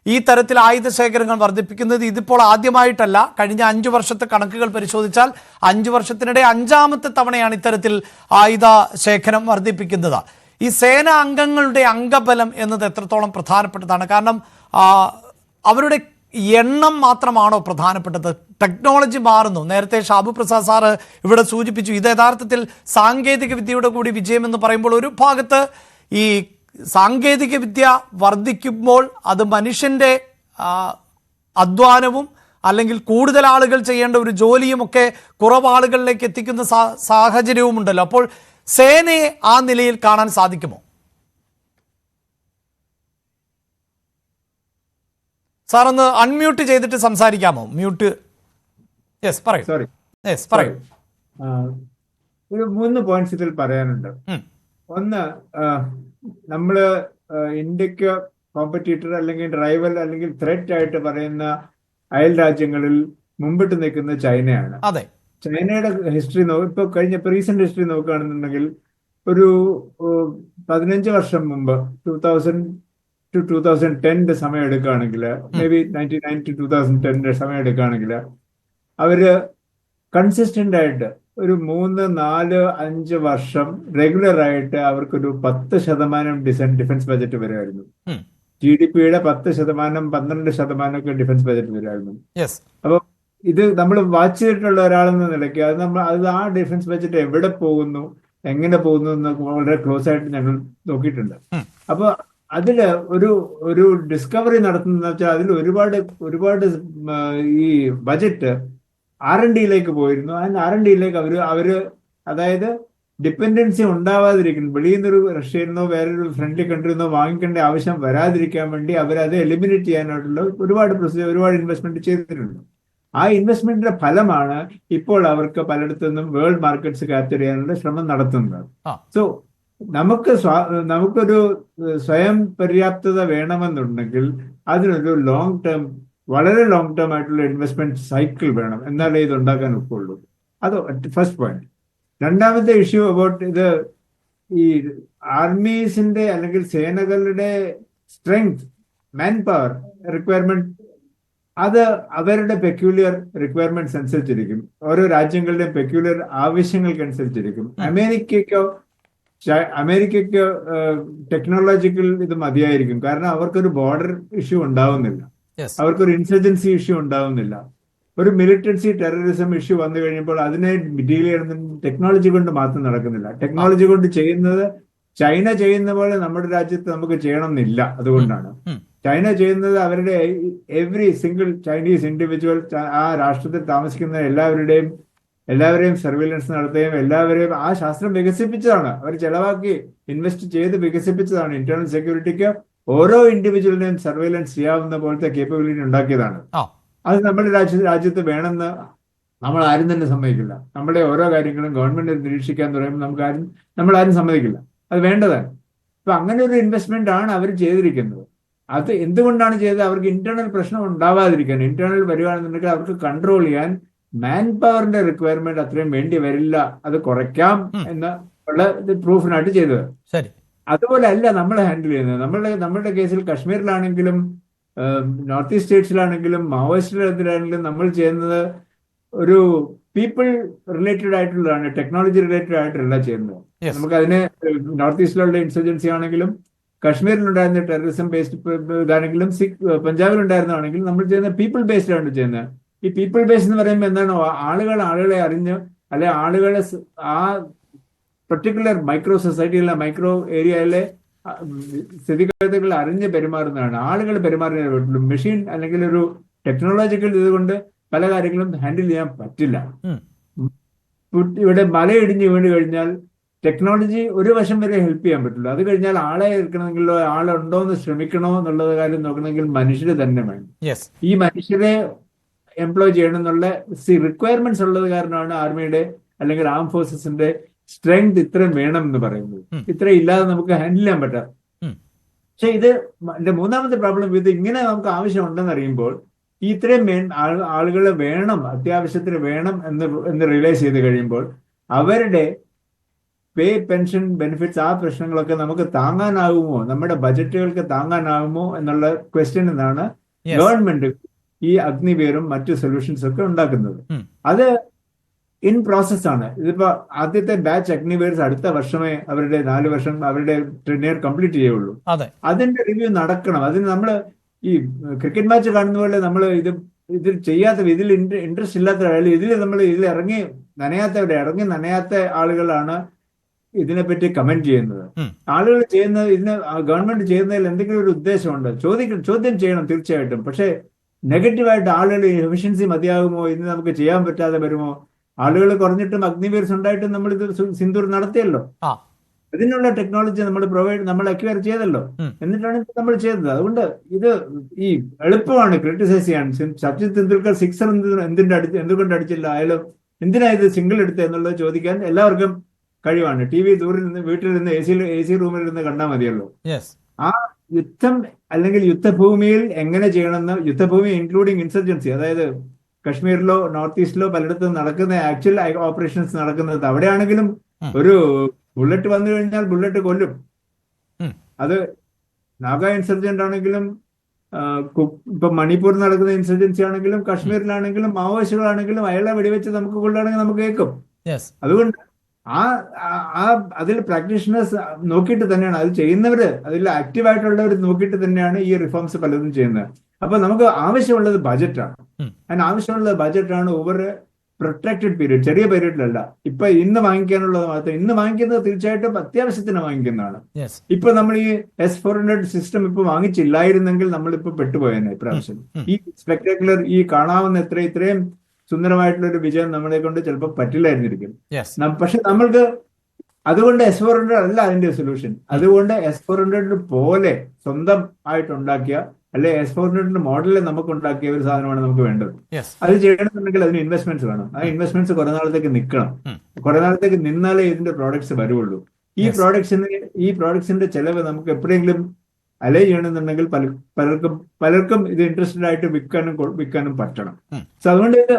ഈ തരത്തിൽ ആയുധ ശേഖരങ്ങൾ വർദ്ധിപ്പിക്കുന്നത്. ഇതിപ്പോൾ ആദ്യമായിട്ടല്ല. കഴിഞ്ഞ 5 വർഷത്തെ കണക്കുകൾ പരിശോധിച്ചാൽ 5 വർഷത്തിനിടെ 5ാമത്തെ തവണയാണ് ഇത്തരത്തിൽ ആയുധ ശേഖരം വർദ്ധിപ്പിക്കുന്നത്. ഈ സേനാ അംഗങ്ങളുടെ അംഗബലം എന്നത് എത്രത്തോളം പ്രധാനപ്പെട്ടതാണ്? കാരണം അവരുടെ എണ്ണം മാത്രമാണോ പ്രധാനപ്പെട്ടത്? ടെക്നോളജി മാറുന്നു. നേരത്തെ ഷാബു പ്രസാദ് സാറ് ഇവിടെ സൂചിപ്പിച്ചു, ഇത് യഥാർത്ഥത്തിൽ സാങ്കേതിക വിദ്യയുടെ കൂടി വിജയം എന്ന് പറയുമ്പോൾ ഒരു ഭാഗത്ത് ഈ സാങ്കേതിക വിദ്യ വർദ്ധിക്കുമ്പോൾ അത് മനുഷ്യന്റെ അധ്വാനവും അല്ലെങ്കിൽ കൂടുതൽ ആളുകൾ ചെയ്യേണ്ട ഒരു ജോലിയും ഒക്കെ കുറവാളുകളിലേക്ക് എത്തിക്കുന്ന സാഹചര്യവും ഉണ്ടല്ലോ. അപ്പോൾ സേനയെ ആ നിലയിൽ കാണാൻ സാധിക്കുമോ? സാർ ഒന്ന് അൺമ്യൂട്ട് ചെയ്തിട്ട് സംസാരിക്കാമോ? മ്യൂട്ട്. യെസ്, പറയൂ. സോറി, യെസ്, പറയൂ. ഒരു 3 പോയിന്റ്സ് ഇതിൽ പറയാനുണ്ട്. ഒന്ന്, നമ്മള് ഇന്ത്യക്ക് കോമ്പറ്റീറ്റർ അല്ലെങ്കിൽ റൈവൽ അല്ലെങ്കിൽ ത്രെറ്റ് ആയിട്ട് പറയുന്ന അയൽ രാജ്യങ്ങളിൽ മുമ്പിട്ട് നിൽക്കുന്ന ചൈനയാണ്. അതെ, ചൈനയുടെ ഹിസ്റ്ററി ഇപ്പൊ റീസെന്റ് ഹിസ്റ്ററി നോക്കുകയാണെന്നുണ്ടെങ്കിൽ ഒരു 15 വർഷം മുമ്പ് 2000 to 2010 സമയം എടുക്കുകയാണെങ്കിൽ, മേ ബി 99 to 2010 സമയം എടുക്കുകയാണെങ്കിൽ, അവര് കൺസിസ്റ്റന്റ് ആയിട്ട് ഒരു 3, 4, 5 വർഷം റെഗുലർ ആയിട്ട് അവർക്കൊരു 10% ഡിഫൻസ് ബജറ്റ് വരുമായിരുന്നു. GDP-യുടെ 10%, 12% ഒക്കെ ഡിഫൻസ് ബജറ്റ് വരുമായിരുന്നു. അപ്പൊ ഇത് നമ്മൾ വാച്ച് ചെയ്തിട്ടുള്ള ഒരാളെന്ന നിലയ്ക്ക് അത് ആ ഡിഫൻസ് ബജറ്റ് എവിടെ പോകുന്നു, എങ്ങനെ പോകുന്നു എന്ന് വളരെ ക്ലോസ് ആയിട്ട് ഞങ്ങൾ നോക്കിയിട്ടുണ്ട്. അപ്പൊ അതില് ഒരു ഒരു ഡിസ്കവറി നടത്തുന്ന വെച്ചാൽ അതിൽ ഒരുപാട് ഈ ബജറ്റ് R&Dയിലേക്ക് പോയിരുന്നു. R&Dയിലേക്ക് അവര് അതായത് ഡിപ്പെൻഡൻസി ഉണ്ടാവാതിരിക്കുന്നു. വെളിയിൽ നിന്നൊരു റഷ്യയിൽ നിന്നോ വേറൊരു ഫ്രണ്ട്ലി കൺട്രിയിൽ നിന്നോ വാങ്ങിക്കേണ്ട ആവശ്യം വരാതിരിക്കാൻ വേണ്ടി അവരത് എലിമിനേറ്റ് ചെയ്യാനായിട്ടുള്ള ഒരുപാട് ഇൻവെസ്റ്റ്മെന്റ് ചെയ്തിട്ടുണ്ട്. ആ ഇൻവെസ്റ്റ്മെന്റിന്റെ ഫലമാണ് ഇപ്പോൾ അവർക്ക് പലയിടത്തുനിന്നും വേൾഡ് മാർക്കറ്റ്സ് ക്യാപ്ചർ ചെയ്യാനുള്ള ശ്രമം നടത്തുന്നത്. സോ നമുക്കൊരു സ്വയം പര്യാപ്തത വേണമെന്നുണ്ടെങ്കിൽ അതിനൊരു വളരെ ലോങ് ടേം ആയിട്ടുള്ള ഇൻവെസ്റ്റ്മെന്റ് സൈക്കിൾ വേണം. എന്നാലേ ഇത് ഉണ്ടാക്കാൻ ഒക്കുള്ളൂ. അത് ഫസ്റ്റ് പോയിന്റ്. രണ്ടാമത്തെ ഇഷ്യൂ അബൌട്ട് ഇത് ഈ ആർമീസിന്റെ അല്ലെങ്കിൽ സേനകളുടെ സ്ട്രെങ്ത്, മാൻ പവർ റിക്വയർമെന്റ്, അത് അവരുടെ പെക്യൂലിയർ റിക്വയർമെന്റ്സ് അനുസരിച്ചിരിക്കും. ഓരോ രാജ്യങ്ങളുടെയും പെക്യൂലിയർ ആവശ്യങ്ങൾക്കനുസരിച്ചിരിക്കും. അമേരിക്കയ്ക്ക് ടെക്നോളജിക്കൽ ഇത് മതിയായിരിക്കും. കാരണം അവർക്കൊരു ബോർഡർ ഇഷ്യൂ ഉണ്ടാവുന്നില്ല, അവർക്കൊരു ഇൻസർജൻസി ഇഷ്യൂ ഉണ്ടാവുന്നില്ല. ഒരു മിലിറ്റൻസി ടെററിസം ഇഷ്യൂ വന്നു കഴിയുമ്പോൾ അതിനെ ഡീൽ ചെയ്യുന്ന ടെക്നോളജി കൊണ്ട് മാത്രം നടക്കുന്നില്ല. ടെക്നോളജി കൊണ്ട് ചെയ്യുന്നത് ചൈന ചെയ്യുന്ന പോലെ നമ്മുടെ രാജ്യത്ത് നമുക്ക് ചെയ്യണമെന്നില്ല. അതുകൊണ്ടാണ് ചൈന ചെയ്യുന്നത് അവരുടെ എവറി സിംഗിൾ ചൈനീസ് ഇൻഡിവിജ്വൽ ആ രാഷ്ട്രത്തിൽ താമസിക്കുന്ന എല്ലാവരെയും സർവൈലൻസ് നടത്തുകയും എല്ലാവരെയും ആ ശാസ്ത്രം വികസിപ്പിച്ചതാണ്. അവർ ചെലവാക്കി ഇൻവെസ്റ്റ് ചെയ്ത് വികസിപ്പിച്ചതാണ്. ഇന്റേണൽ സെക്യൂരിറ്റിക്ക് ഓരോ ഇൻഡിവിജ്വലിനെയും സർവൈലൻസ് ചെയ്യാവുന്ന പോലത്തെ കേപ്പബിലിറ്റി ഉണ്ടാക്കിയതാണ്. അത് നമ്മുടെ രാജ്യത്ത് വേണമെന്ന് നമ്മൾ ആരും തന്നെ സമ്മതിക്കില്ല. നമ്മുടെ ഓരോ കാര്യങ്ങളും ഗവൺമെന്റ് നിരീക്ഷിക്കാൻ പറയുമ്പോൾ നമ്മളാരും സമ്മതിക്കില്ല. അത് വേണ്ടതാണ്. അപ്പൊ അങ്ങനെ ഒരു ഇൻവെസ്റ്റ്മെന്റ് ആണ് അവർ ചെയ്തിരിക്കുന്നത്. അത് എന്തുകൊണ്ടാണ് ചെയ്തത്? അവർക്ക് ഇന്റേണൽ പ്രശ്നം ഉണ്ടാവാതിരിക്കാൻ. ഇന്റേണൽ വരികയാണെന്നുണ്ടെങ്കിൽ അവർക്ക് കൺട്രോൾ ചെയ്യാൻ മാൻ പവറിന്റെ റിക്വയർമെന്റ് അത്രയും വേണ്ടി വരില്ല, അത് കുറയ്ക്കാം എന്ന് ഉള്ള പ്രൂഫിനായിട്ട് ചെയ്തത്. അതുപോലെ അല്ല നമ്മൾ ഹാൻഡിൽ ചെയ്യുന്നത്. നമ്മളുടെ കേസിൽ കശ്മീരിലാണെങ്കിലും നോർത്ത് ഈസ്റ്റ് സ്റ്റേറ്റ്സിലാണെങ്കിലും മാവോയിസ്റ്റിലാണെങ്കിലും നമ്മൾ ചെയ്യുന്നത് ഒരു പീപ്പിൾ റിലേറ്റഡ് ആയിട്ടുള്ളതാണ്, ടെക്നോളജി റിലേറ്റഡ് ആയിട്ടല്ല ചെയ്യുന്നത്. നമുക്ക് അതിനെ നോർത്ത് ഈസ്റ്റിലുള്ള ഇൻസർജൻസി ആണെങ്കിലും കശ്മീരിലുണ്ടായിരുന്ന ടെററിസം ബേസ്ഡ് ഇതാണെങ്കിലും പഞ്ചാബിലുണ്ടായിരുന്നാണെങ്കിലും നമ്മൾ ചെയ്യുന്ന പീപ്പിൾ ബേസ്ഡ് ആണ് ചെയ്യുന്നത്. ഈ പീപ്പിൾ ബേസ്ഡ് എന്ന് പറയുമ്പോൾ എന്താണ്? ആളുകളെ അറിഞ്ഞ് അല്ലെ ആളുകളെ ആ പർട്ടിക്കുലർ മൈക്രോ സൊസൈറ്റിയിലെ മൈക്രോ ഏരിയയിലെ സ്ഥിതിഗതികൾ അറിഞ്ഞ് പെരുമാറുന്നതാണ്. ആളുകൾ പെരുമാറുന്നതിനെ പറ്റുള്ളൂ. മെഷീൻ അല്ലെങ്കിൽ ഒരു ടെക്നോളജിക്കൽ ഇതുകൊണ്ട് പല കാര്യങ്ങളും ഹാൻഡിൽ ചെയ്യാൻ പറ്റില്ല. ഇവിടെ മലയിടിഞ്ഞ് വീണ് കഴിഞ്ഞാൽ ടെക്നോളജി ഒരു വശം വരെ ഹെൽപ്പ് ചെയ്യാൻ പറ്റില്ല. അത് കഴിഞ്ഞാൽ ആളെ എടുക്കണമെങ്കിലോ ആളുണ്ടോ എന്ന് ശ്രമിക്കണോ എന്നുള്ളത് കാര്യം നോക്കണമെങ്കിൽ മനുഷ്യര് തന്നെ വേണം. ഈ മനുഷ്യരെ എംപ്ലോയ് ചെയ്യണം എന്നുള്ള റിക്വയർമെന്റ്സ് ഉള്ളത് കാരണമാണ് ആർമിയുടെ അല്ലെങ്കിൽ ആം ഫോഴ്സസിന്റെ സ്ട്രെങ്ത് ഇത്രയും വേണം എന്ന് പറയുന്നത്. ഇത്രയും ഇല്ലാതെ നമുക്ക് ഹാൻഡിൽ ചെയ്യാൻ പറ്റാം. പക്ഷെ എന്റെ മൂന്നാമത്തെ പ്രോബ്ലം ഇത് ഇങ്ങനെ നമുക്ക് ആവശ്യമുണ്ടെന്ന് അറിയുമ്പോൾ ഇത്രയും ആളുകളെ വേണം, അത്യാവശ്യത്തിന് വേണം എന്ന് റിയലൈസ് ചെയ്ത് കഴിയുമ്പോൾ അവരുടെ പേ, പെൻഷൻ, ബെനിഫിറ്റ്സ് ആ പ്രശ്നങ്ങളൊക്കെ നമുക്ക് താങ്ങാനാകുമോ, നമ്മുടെ ബജറ്റുകൾക്ക് താങ്ങാനാകുമോ എന്നുള്ള ക്വസ്റ്റ്യൻ എന്നാണ് ഗവൺമെന്റ് ഈ അഗ്നിവീറും മറ്റു സൊല്യൂഷൻസ് ഒക്കെ ഉണ്ടാക്കുന്നത്. അത് ഇൻ പ്രോസസ് ആണ്. ഇതിപ്പോ ആദ്യത്തെ ബാച്ച് അഗ്നിവീർസ് അടുത്ത വർഷമേ അവരുടെ 4 വർഷം അവരുടെ ടെന്യൂർ കംപ്ലീറ്റ് ചെയ്യുള്ളൂ. അതിന്റെ റിവ്യൂ നടക്കണം. അതിന് നമ്മൾ ഈ ക്രിക്കറ്റ് മാച്ച് കാണുന്ന പോലെ നമ്മൾ ഇതിൽ ചെയ്യാത്ത, ഇതിൽ ഇൻട്രസ്റ്റ് ഇല്ലാത്ത, ഇതിൽ ഇറങ്ങി നനയാത്ത ആളുകളാണ് ഇതിനെപ്പറ്റി കമന്റ് ചെയ്യുന്നത്. ആളുകൾ ചെയ്യുന്നത്, ഗവൺമെന്റ് ചെയ്യുന്നതിൽ എന്തെങ്കിലും ഒരു ഉദ്ദേശമുണ്ട്, ചോദ്യം ചെയ്യണം തീർച്ചയായിട്ടും. പക്ഷെ നെഗറ്റീവായിട്ട് ആളുകൾ എഫിഷ്യൻസി മതിയാകുമോ, ഇന്ന് നമുക്ക് ചെയ്യാൻ പറ്റാതെ വരുമോ, ആളുകൾ കുറഞ്ഞിട്ടും അഗ്നിവീർസ് ഉണ്ടായിട്ടും നമ്മൾ ഇത് സിന്ദൂർ നടത്തിയല്ലോ, അതിനുള്ള ടെക്നോളജി നമ്മൾ അക്വയർ ചെയ്തല്ലോ, എന്നിട്ടാണ് നമ്മൾ ചെയ്തത്. അതുകൊണ്ട് ഇത് ഈ എളുപ്പമാണ് ക്രിട്ടിസൈസ് ചെയ്യാൻ. സച്ചിൻ തെണ്ടുൽക്കർ സിക്സർ എന്തുകൊണ്ട് അടിച്ചില്ല, അയാളും എന്തിനാ ഇത് സിംഗിൾ എടുത്ത് എന്നുള്ളത് ചോദിക്കാൻ എല്ലാവർക്കും കഴിവാണ്. ദൂരിൽ നിന്ന് വീട്ടിൽ നിന്ന് എ സി റൂമിൽ നിന്ന് കണ്ടാൽ മതിയല്ലോ. ആ യുദ്ധം അല്ലെങ്കിൽ യുദ്ധഭൂമിയിൽ എങ്ങനെ ചെയ്യണമെന്ന്, യുദ്ധഭൂമി ഇൻക്ലൂഡിങ് ഇൻസർജൻസി, അതായത് കശ്മീരിലോ നോർത്ത് ഈസ്റ്റിലോ പലയിടത്തും നടക്കുന്ന ആക്ച്വൽ ഓപ്പറേഷൻസ് നടക്കുന്നത്, അവിടെയാണെങ്കിലും ഒരു ബുള്ളറ്റ് വന്നു കഴിഞ്ഞാൽ ബുള്ളറ്റ് കൊല്ലും. അത് നാഗ ഇൻസർജന്റ് ആണെങ്കിലും, ഇപ്പൊ മണിപ്പൂരിൽ നടക്കുന്ന ഇൻസർജൻസി ആണെങ്കിലും, കാശ്മീരിലാണെങ്കിലും, മാവോയിസ്റ്റുകളാണെങ്കിലും അയാളെ വെടിവെച്ച് നമുക്ക് കൊള്ളുകയാണെങ്കിൽ നമുക്ക് കേൾക്കും. അതുകൊണ്ട് അതിൽ പ്രാക്ടീഷണേഴ്സ് നോക്കിയിട്ട് തന്നെയാണ് അത് ചെയ്യുന്നവര്, അതിൽ ആക്റ്റീവായിട്ടുള്ളവർ നോക്കിയിട്ട് തന്നെയാണ് ഈ റിഫോംസ് പലതും ചെയ്യുന്നത്. അപ്പൊ നമുക്ക് ആവശ്യമുള്ളത് ബജറ്റാണ്. അതിന് ആവശ്യമുള്ളത് ബജറ്റാണ് ഓവർ പ്രൊട്ടക്റ്റഡ് പീരീഡ്, ചെറിയ പീരീഡിലല്ല. ഇപ്പൊ ഇന്ന് വാങ്ങിക്കാനുള്ളത് മാത്രം, ഇന്ന് വാങ്ങിക്കുന്നത് തീർച്ചയായിട്ടും അത്യാവശ്യത്തിന് വാങ്ങിക്കുന്നതാണ്. ഇപ്പൊ നമ്മൾ ഈ S-400 സിസ്റ്റം ഇപ്പൊ വാങ്ങിച്ചില്ലായിരുന്നെങ്കിൽ നമ്മളിപ്പോ പെട്ടുപോയെന്നെ ഇപ്രാവശ്യം. ഈ സ്പെക്ടാക്കുലർ, ഈ കാണാവുന്ന ഇത്രയും സുന്ദരമായിട്ടുള്ള ഒരു വിജയം നമ്മളെ കൊണ്ട് ചിലപ്പോൾ പറ്റില്ലായിരുന്നിരിക്കും. പക്ഷെ നമ്മൾക്ക് അതുകൊണ്ട് S-400 അല്ല അതിന്റെ സൊല്യൂഷൻ. അതുകൊണ്ട് S-400 പോലെ സ്വന്തം ആയിട്ടുണ്ടാക്കിയ, അല്ലെ S-400 മോഡലിൽ നമുക്ക് ഉണ്ടാക്കിയ ഒരു സാധനമാണ് നമുക്ക് വേണ്ടത്. അത് ചെയ്യണമെന്നുണ്ടെങ്കിൽ അതിന് ഇൻവെസ്റ്റ്മെന്റ്സ് വേണം. ആ ഇൻവെസ്റ്റ്മെന്റ്സ് കുറെ നാളത്തേക്ക് നിൽക്കണം. കുറെ നാളത്തേക്ക് നിന്നാലേ ഇതിന്റെ പ്രോഡക്ട്സ് വരുള്ളൂ. ഈ പ്രോഡക്ട്സിന്റെ ചെലവ് നമുക്ക് എപ്പോഴെങ്കിലും അലൈ ചെയ്യണമെന്നുണ്ടെങ്കിൽ പലർക്കും ഇത് ഇൻട്രസ്റ്റഡ് ആയിട്ട് വിൽക്കാനും പറ്റണം. സോ അതുകൊണ്ട് ഇത്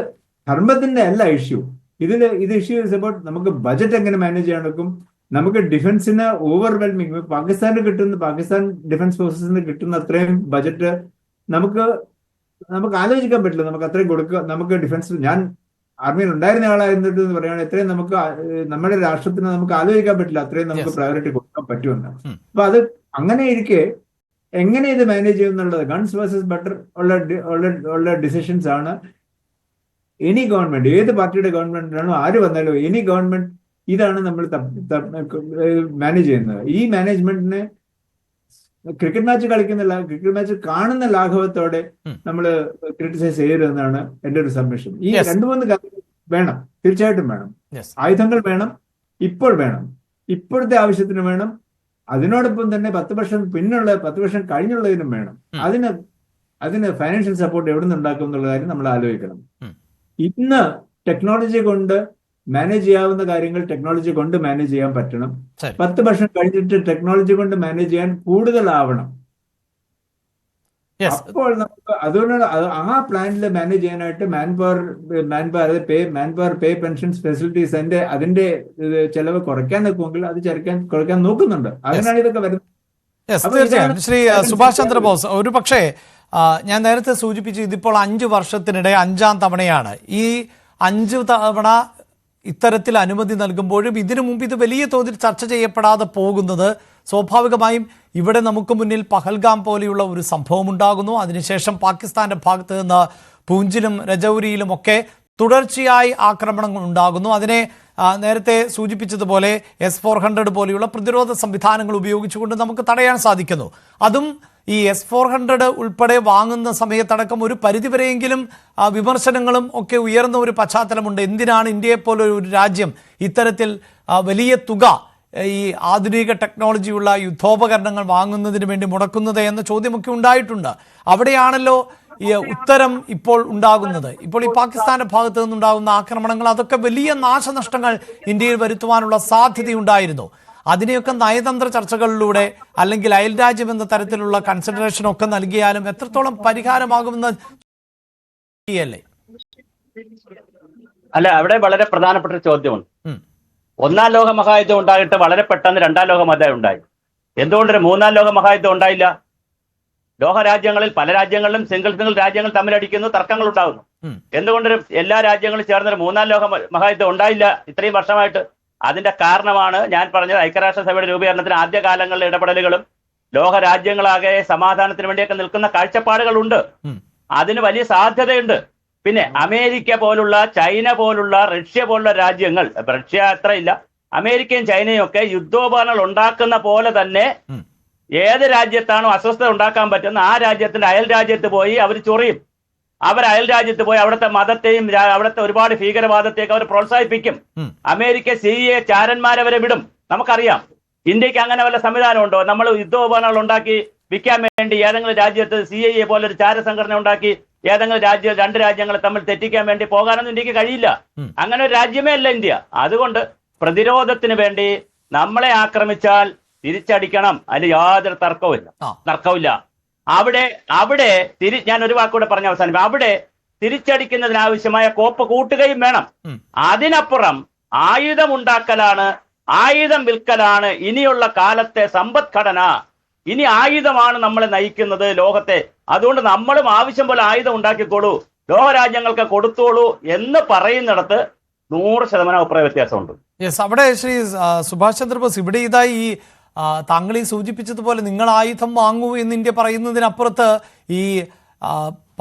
ധർമ്മത്തിന്റെ അല്ല ഇഷ്യൂ. ഇത് ഇഷ്യൂ ഇസ് അബൌട്ട് നമുക്ക് ബജറ്റ് എങ്ങനെ മാനേജ് ചെയ്യാൻ നോക്കും. നമുക്ക് ഡിഫൻസിന് ഓവർവെൽമിങ് പാകിസ്ഥാൻ ഡിഫൻസ് ഫോഴ്സസിന് കിട്ടുന്ന അത്രയും ബജറ്റ് നമുക്ക് ആലോചിക്കാൻ പറ്റില്ല. നമുക്ക് അത്രയും കൊടുക്കുക. നമുക്ക് ഡിഫൻസ്, ഞാൻ ആർമിയിൽ ഉണ്ടായിരുന്ന ആളായിരുന്നിട്ട് പറയുകയാണ്, എത്രയും നമുക്ക് നമ്മുടെ രാഷ്ട്രത്തിന് നമുക്ക് ആലോചിക്കാൻ പറ്റില്ല അത്രയും നമുക്ക് പ്രയോറിറ്റി കൊടുക്കാൻ പറ്റുമെന്ന്. അപ്പൊ അത് അങ്ങനെ ഇരിക്കെ എങ്ങനെ ഇത് മാനേജ് ചെയ്യുന്നുള്ളത് ഗൺസ് വേഴ്സസ് ബട്ടർ ഉള്ള ഡിസിഷൻസ് ആണ് എനി ഗവൺമെന്റ്, ഏത് പാർട്ടിയുടെ ഗവൺമെന്റ് ആണോ ആര് വന്നാലും എനി ഗവൺമെന്റ് ഇതാണ് നമ്മൾ മാനേജ് ചെയ്യുന്നത്. ഈ മാനേജ്മെന്റിനെ ക്രിക്കറ്റ് മാച്ച് കാണുന്ന ലാഘവത്തോടെ നമ്മൾ ക്രിട്ടിസൈസ് ചെയ്യരുതെന്നാണ് എന്റെ ഒരു സബ്മിഷൻ. ഈ 2-3 കാര്യങ്ങൾ വേണം, തീർച്ചയായിട്ടും വേണം. ആയുധങ്ങൾ വേണം, ഇപ്പോൾ വേണം, ഇപ്പോഴത്തെ ആവശ്യത്തിന് വേണം. അതിനോടൊപ്പം തന്നെ 10 വർഷം കഴിഞ്ഞുള്ളതിനും വേണം. അതിന് ഫൈനാൻഷ്യൽ സപ്പോർട്ട് എവിടെ നിന്ന് ഉണ്ടാക്കും എന്നുള്ള കാര്യം നമ്മൾ ആലോചിക്കണം. ഇന്ന് ടെക്നോളജി കൊണ്ട് മാനേജ് ചെയ്യാവുന്ന കാര്യങ്ങൾ ടെക്നോളജി കൊണ്ട് മാനേജ് ചെയ്യാൻ പറ്റണം. 10 വർഷം കഴിഞ്ഞിട്ട് ടെക്നോളജി കൊണ്ട് മാനേജ് ചെയ്യാൻ കൂടുതലാവണം. അപ്പോൾ നമുക്ക് അതുകൊണ്ട് ആ പ്ലാനിൽ മാനേജ് ചെയ്യാനായിട്ട് മാൻ പവർ പേ പെൻഷൻസ് ഫെസിലിറ്റീസ് അതിന്റെ ചെലവ് കുറയ്ക്കാൻ നോക്കുമെങ്കിൽ അത് കുറയ്ക്കാൻ നോക്കുന്നുണ്ട്. അതിനാണ് ഇതൊക്കെ വരുന്നത്. തീർച്ചയായും ശ്രീ സുഭാഷ് ചന്ദ്രബോസ്, ഒരു പക്ഷേ ഞാൻ നേരത്തെ സൂചിപ്പിച്ചു, ഇതിപ്പോൾ 5 വർഷത്തിനിടെ 5ാം തവണയാണ്. ഈ 5 തവണ ഇത്തരത്തിൽ അനുമതി നൽകുമ്പോഴും ഇതിനു മുമ്പ് ഇത് വലിയ തോതിൽ ചർച്ച ചെയ്യപ്പെടാതെ പോകുന്നത് സ്വാഭാവികമായും ഇവിടെ നമുക്ക് മുന്നിൽ പഹൽഗാം പോലെയുള്ള ഒരു സംഭവം ഉണ്ടാകുന്നു. അതിനുശേഷം പാകിസ്ഥാന്റെ ഭാഗത്ത് നിന്ന് പൂഞ്ചിലും രജൌരിയിലും ഒക്കെ തുടർച്ചയായി ആക്രമണങ്ങൾ ഉണ്ടാകുന്നു. അതിനെ നേരത്തെ സൂചിപ്പിച്ചതുപോലെ S-400 പോലെയുള്ള പ്രതിരോധ സംവിധാനങ്ങൾ ഉപയോഗിച്ചുകൊണ്ട് നമുക്ക് തടയാൻ സാധിക്കുന്നു. അതും ഈ S-400 ഉൾപ്പെടെ വാങ്ങുന്ന സമയത്തടക്കം ഒരു പരിധിവരെയെങ്കിലും വിമർശനങ്ങളും ഒക്കെ ഉയർന്ന ഒരു പശ്ചാത്തലമുണ്ട്. എന്തിനാണ് ഇന്ത്യയെപ്പോലെ ഒരു രാജ്യം ഇത്തരത്തിൽ വലിയ തുക ഈ ആധുനിക ടെക്നോളജിയുള്ള യുദ്ധോപകരണങ്ങൾ വാങ്ങുന്നതിന് വേണ്ടി മുടക്കുന്നത് എന്ന ചോദ്യമൊക്കെ ഉണ്ടായിട്ടുണ്ട്. അവിടെയാണല്ലോ ഈ ഉത്തരം ഇപ്പോൾ ഉണ്ടാകുന്നത്. ഇപ്പോൾ ഈ പാകിസ്ഥാന്റെ ഭാഗത്ത് നിന്നുണ്ടാകുന്ന ആക്രമണങ്ങൾ, അതൊക്കെ വലിയ നാശനഷ്ടങ്ങൾ ഇന്ത്യയിൽ വരുത്തുവാനുള്ള സാധ്യതയുണ്ടായിരുന്നു. അതിനെയൊക്കെ നയതന്ത്ര ചർച്ചകളിലൂടെ അല്ലെങ്കിൽ അയൽരാജ്യം എന്ന തരത്തിലുള്ള കൺസിഡറേഷൻ ഒക്കെ നൽകിയാലും എത്രത്തോളം പരിഹാരമാകുമെന്ന് അല്ലേ? അല്ല, അവിടെ വളരെ പ്രധാനപ്പെട്ട ഒരു ചോദ്യമുണ്ട്. 1ാം ലോക മഹായുദ്ധം ഉണ്ടായിട്ട് വളരെ പെട്ടെന്ന് 2ാം ലോക മഹായുദ്ധം ഉണ്ടായി. എന്തുകൊണ്ടൊരു 3ാം ലോക മഹായുദ്ധം ഉണ്ടായില്ല? ലോകരാജ്യങ്ങളിൽ പല രാജ്യങ്ങളിലും സിംഗിൾ രാജ്യങ്ങൾ തമ്മിലടിക്കുന്നു, തർക്കങ്ങൾ ഉണ്ടാകുന്നു. എന്തുകൊണ്ടൊരു എല്ലാ രാജ്യങ്ങളും ചേർന്നൊരു 3ാം ലോക മഹായുദ്ധം ഉണ്ടായില്ല ഇത്രയും വർഷമായിട്ട്? അതിന്റെ കാരണമാണ് ഞാൻ പറഞ്ഞത്, ഐക്യരാഷ്ട്രസഭയുടെ രൂപീകരണത്തിന് ആദ്യകാലങ്ങളിലെ ഇടപെടലുകളും ലോകരാജ്യങ്ങളാകെ സമാധാനത്തിന് വേണ്ടിയൊക്കെ നിൽക്കുന്ന കാഴ്ചപ്പാടുകളുണ്ട്. അതിന് വലിയ സാധ്യതയുണ്ട്. പിന്നെ അമേരിക്ക പോലുള്ള, ചൈന പോലുള്ള, റഷ്യ പോലുള്ള രാജ്യങ്ങൾ, റഷ്യ അത്രയില്ല, അമേരിക്കയും ചൈനയും ഒക്കെ യുദ്ധോപകരണങ്ങൾ ഉണ്ടാക്കുന്ന പോലെ തന്നെ ഏത് രാജ്യത്താണോ അസ്വസ്ഥത ഉണ്ടാക്കാൻ പറ്റുന്ന ആ രാജ്യത്തിന്റെ അയൽ രാജ്യത്ത് പോയി അവർ ചൊറിയും. അയൽ രാജ്യത്ത് പോയി അവിടുത്തെ മതത്തെയും അവിടുത്തെ ഒരുപാട് ഭീകരവാദത്തെയൊക്കെ അവർ പ്രോത്സാഹിപ്പിക്കും. അമേരിക്ക CIA ചാരന്മാരെ വരെ വിടും. നമുക്കറിയാം. ഇന്ത്യക്ക് അങ്ങനെ വല്ല സംവിധാനമുണ്ടോ? നമ്മൾ യുദ്ധോപകരണങ്ങൾ ഉണ്ടാക്കി വിൽക്കാൻ വേണ്ടി ഏതെങ്കിലും രാജ്യത്ത് CIA പോലൊരു ചാരസംഘടന ഉണ്ടാക്കി ഏതെങ്കിലും 2 രാജ്യങ്ങളെ തമ്മിൽ തെറ്റിക്കാൻ വേണ്ടി പോകാനൊന്നും ഇന്ത്യക്ക് കഴിയില്ല. അങ്ങനെ ഒരു രാജ്യമേ അല്ല ഇന്ത്യ. അതുകൊണ്ട് പ്രതിരോധത്തിന് വേണ്ടി നമ്മളെ ആക്രമിച്ചാൽ തിരിച്ചടിക്കണം, അതിൽ യാതൊരു തർക്കവുമില്ല. അവിടെ ഞാൻ ഒരു വാക്കുകൂടെ പറഞ്ഞ അവസാനിപ്പിക്കും. അവിടെ തിരിച്ചടിക്കുന്നതിനാവശ്യമായ കോപ്പ് കൂട്ടുകയും വേണം. അതിനപ്പുറം ആയുധമുണ്ടാക്കലാണ്, ആയുധം വിൽക്കലാണ് ഇനിയുള്ള കാലത്തെ സമ്പദ്ഘടന. ഇനി ആയുധമാണ് നമ്മളെ നയിക്കുന്നത് ലോകത്തെ. അതുകൊണ്ട് നമ്മളും ആവശ്യം പോലെ ആയുധം ഉണ്ടാക്കിക്കോളൂ, ലോകരാജ്യങ്ങൾക്ക് കൊടുത്തോളൂ എന്ന് പറയുന്നിടത്ത് 100% അഭിപ്രായ വ്യത്യാസമുണ്ട്. അവിടെ ശ്രീ സുഭാഷ് ചന്ദ്രബോസ്, ഇവിടെ ഇതായി താങ്കൾ ഈ സൂചിപ്പിച്ചതുപോലെ നിങ്ങൾ ആയുധം വാങ്ങൂ എന്ന് ഇന്ത്യ പറയുന്നതിനപ്പുറത്ത് ഈ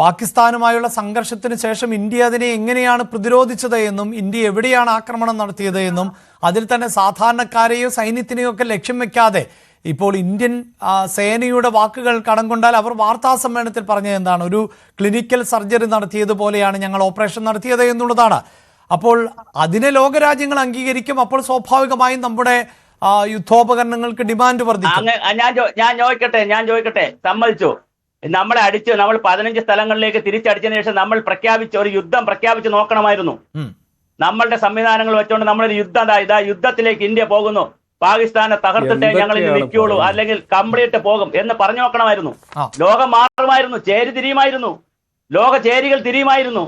പാകിസ്ഥാനുമായുള്ള സംഘർഷത്തിന് ശേഷം ഇന്ത്യ അതിനെ എങ്ങനെയാണ് പ്രതിരോധിച്ചത് എന്നും ഇന്ത്യ എവിടെയാണ് ആക്രമണം നടത്തിയത് എന്നും അതിൽ തന്നെ സാധാരണക്കാരെയോ സൈന്യത്തിനെയോ ഒക്കെ ലക്ഷ്യം വെക്കാതെ ഇപ്പോൾ ഇന്ത്യൻ സേനയുടെ വാക്കുകൾ കടം കൊണ്ടാൽ അവർ വാർത്താ സമ്മേളനത്തിൽ പറഞ്ഞത് എന്താണ്? ഒരു ക്ലിനിക്കൽ സർജറി നടത്തിയതുപോലെയാണ് ഞങ്ങൾ ഓപ്പറേഷൻ നടത്തിയത് എന്നുള്ളതാണ്. അപ്പോൾ അതിനെ ലോകരാജ്യങ്ങൾ അംഗീകരിക്കും. അപ്പോൾ സ്വാഭാവികമായും നമ്മുടെ യുദ്ധോപകരണങ്ങൾക്ക് ഡിമാൻഡ് വർദ്ധിക്കും. ഞാൻ ചോദിക്കട്ടെ, സമ്മതിച്ചു. നമ്മളെ അടിച്ച് നമ്മൾ 15 സ്ഥലങ്ങളിലേക്ക് തിരിച്ചടിച്ചതിന് ശേഷം നമ്മൾ ഒരു യുദ്ധം പ്രഖ്യാപിച്ച് നോക്കണമായിരുന്നു. നമ്മളുടെ സംവിധാനങ്ങൾ വെച്ചുകൊണ്ട് നമ്മളൊരു യുദ്ധം ഇതാ യുദ്ധത്തിലേക്ക് ഇന്ത്യ പോകുന്നു, പാകിസ്ഥാനെ തകർത്തിട്ടേ ഞങ്ങൾ ഇനി നിൽക്കുള്ളൂ, അല്ലെങ്കിൽ കംപ്ലീറ്റ് പോകും എന്ന് പറഞ്ഞു നോക്കണമായിരുന്നു. ലോകം മാറുമായിരുന്നു, ചേരി തിരിയുമായിരുന്നു, ലോക ചേരികൾ തിരിയുമായിരുന്നു.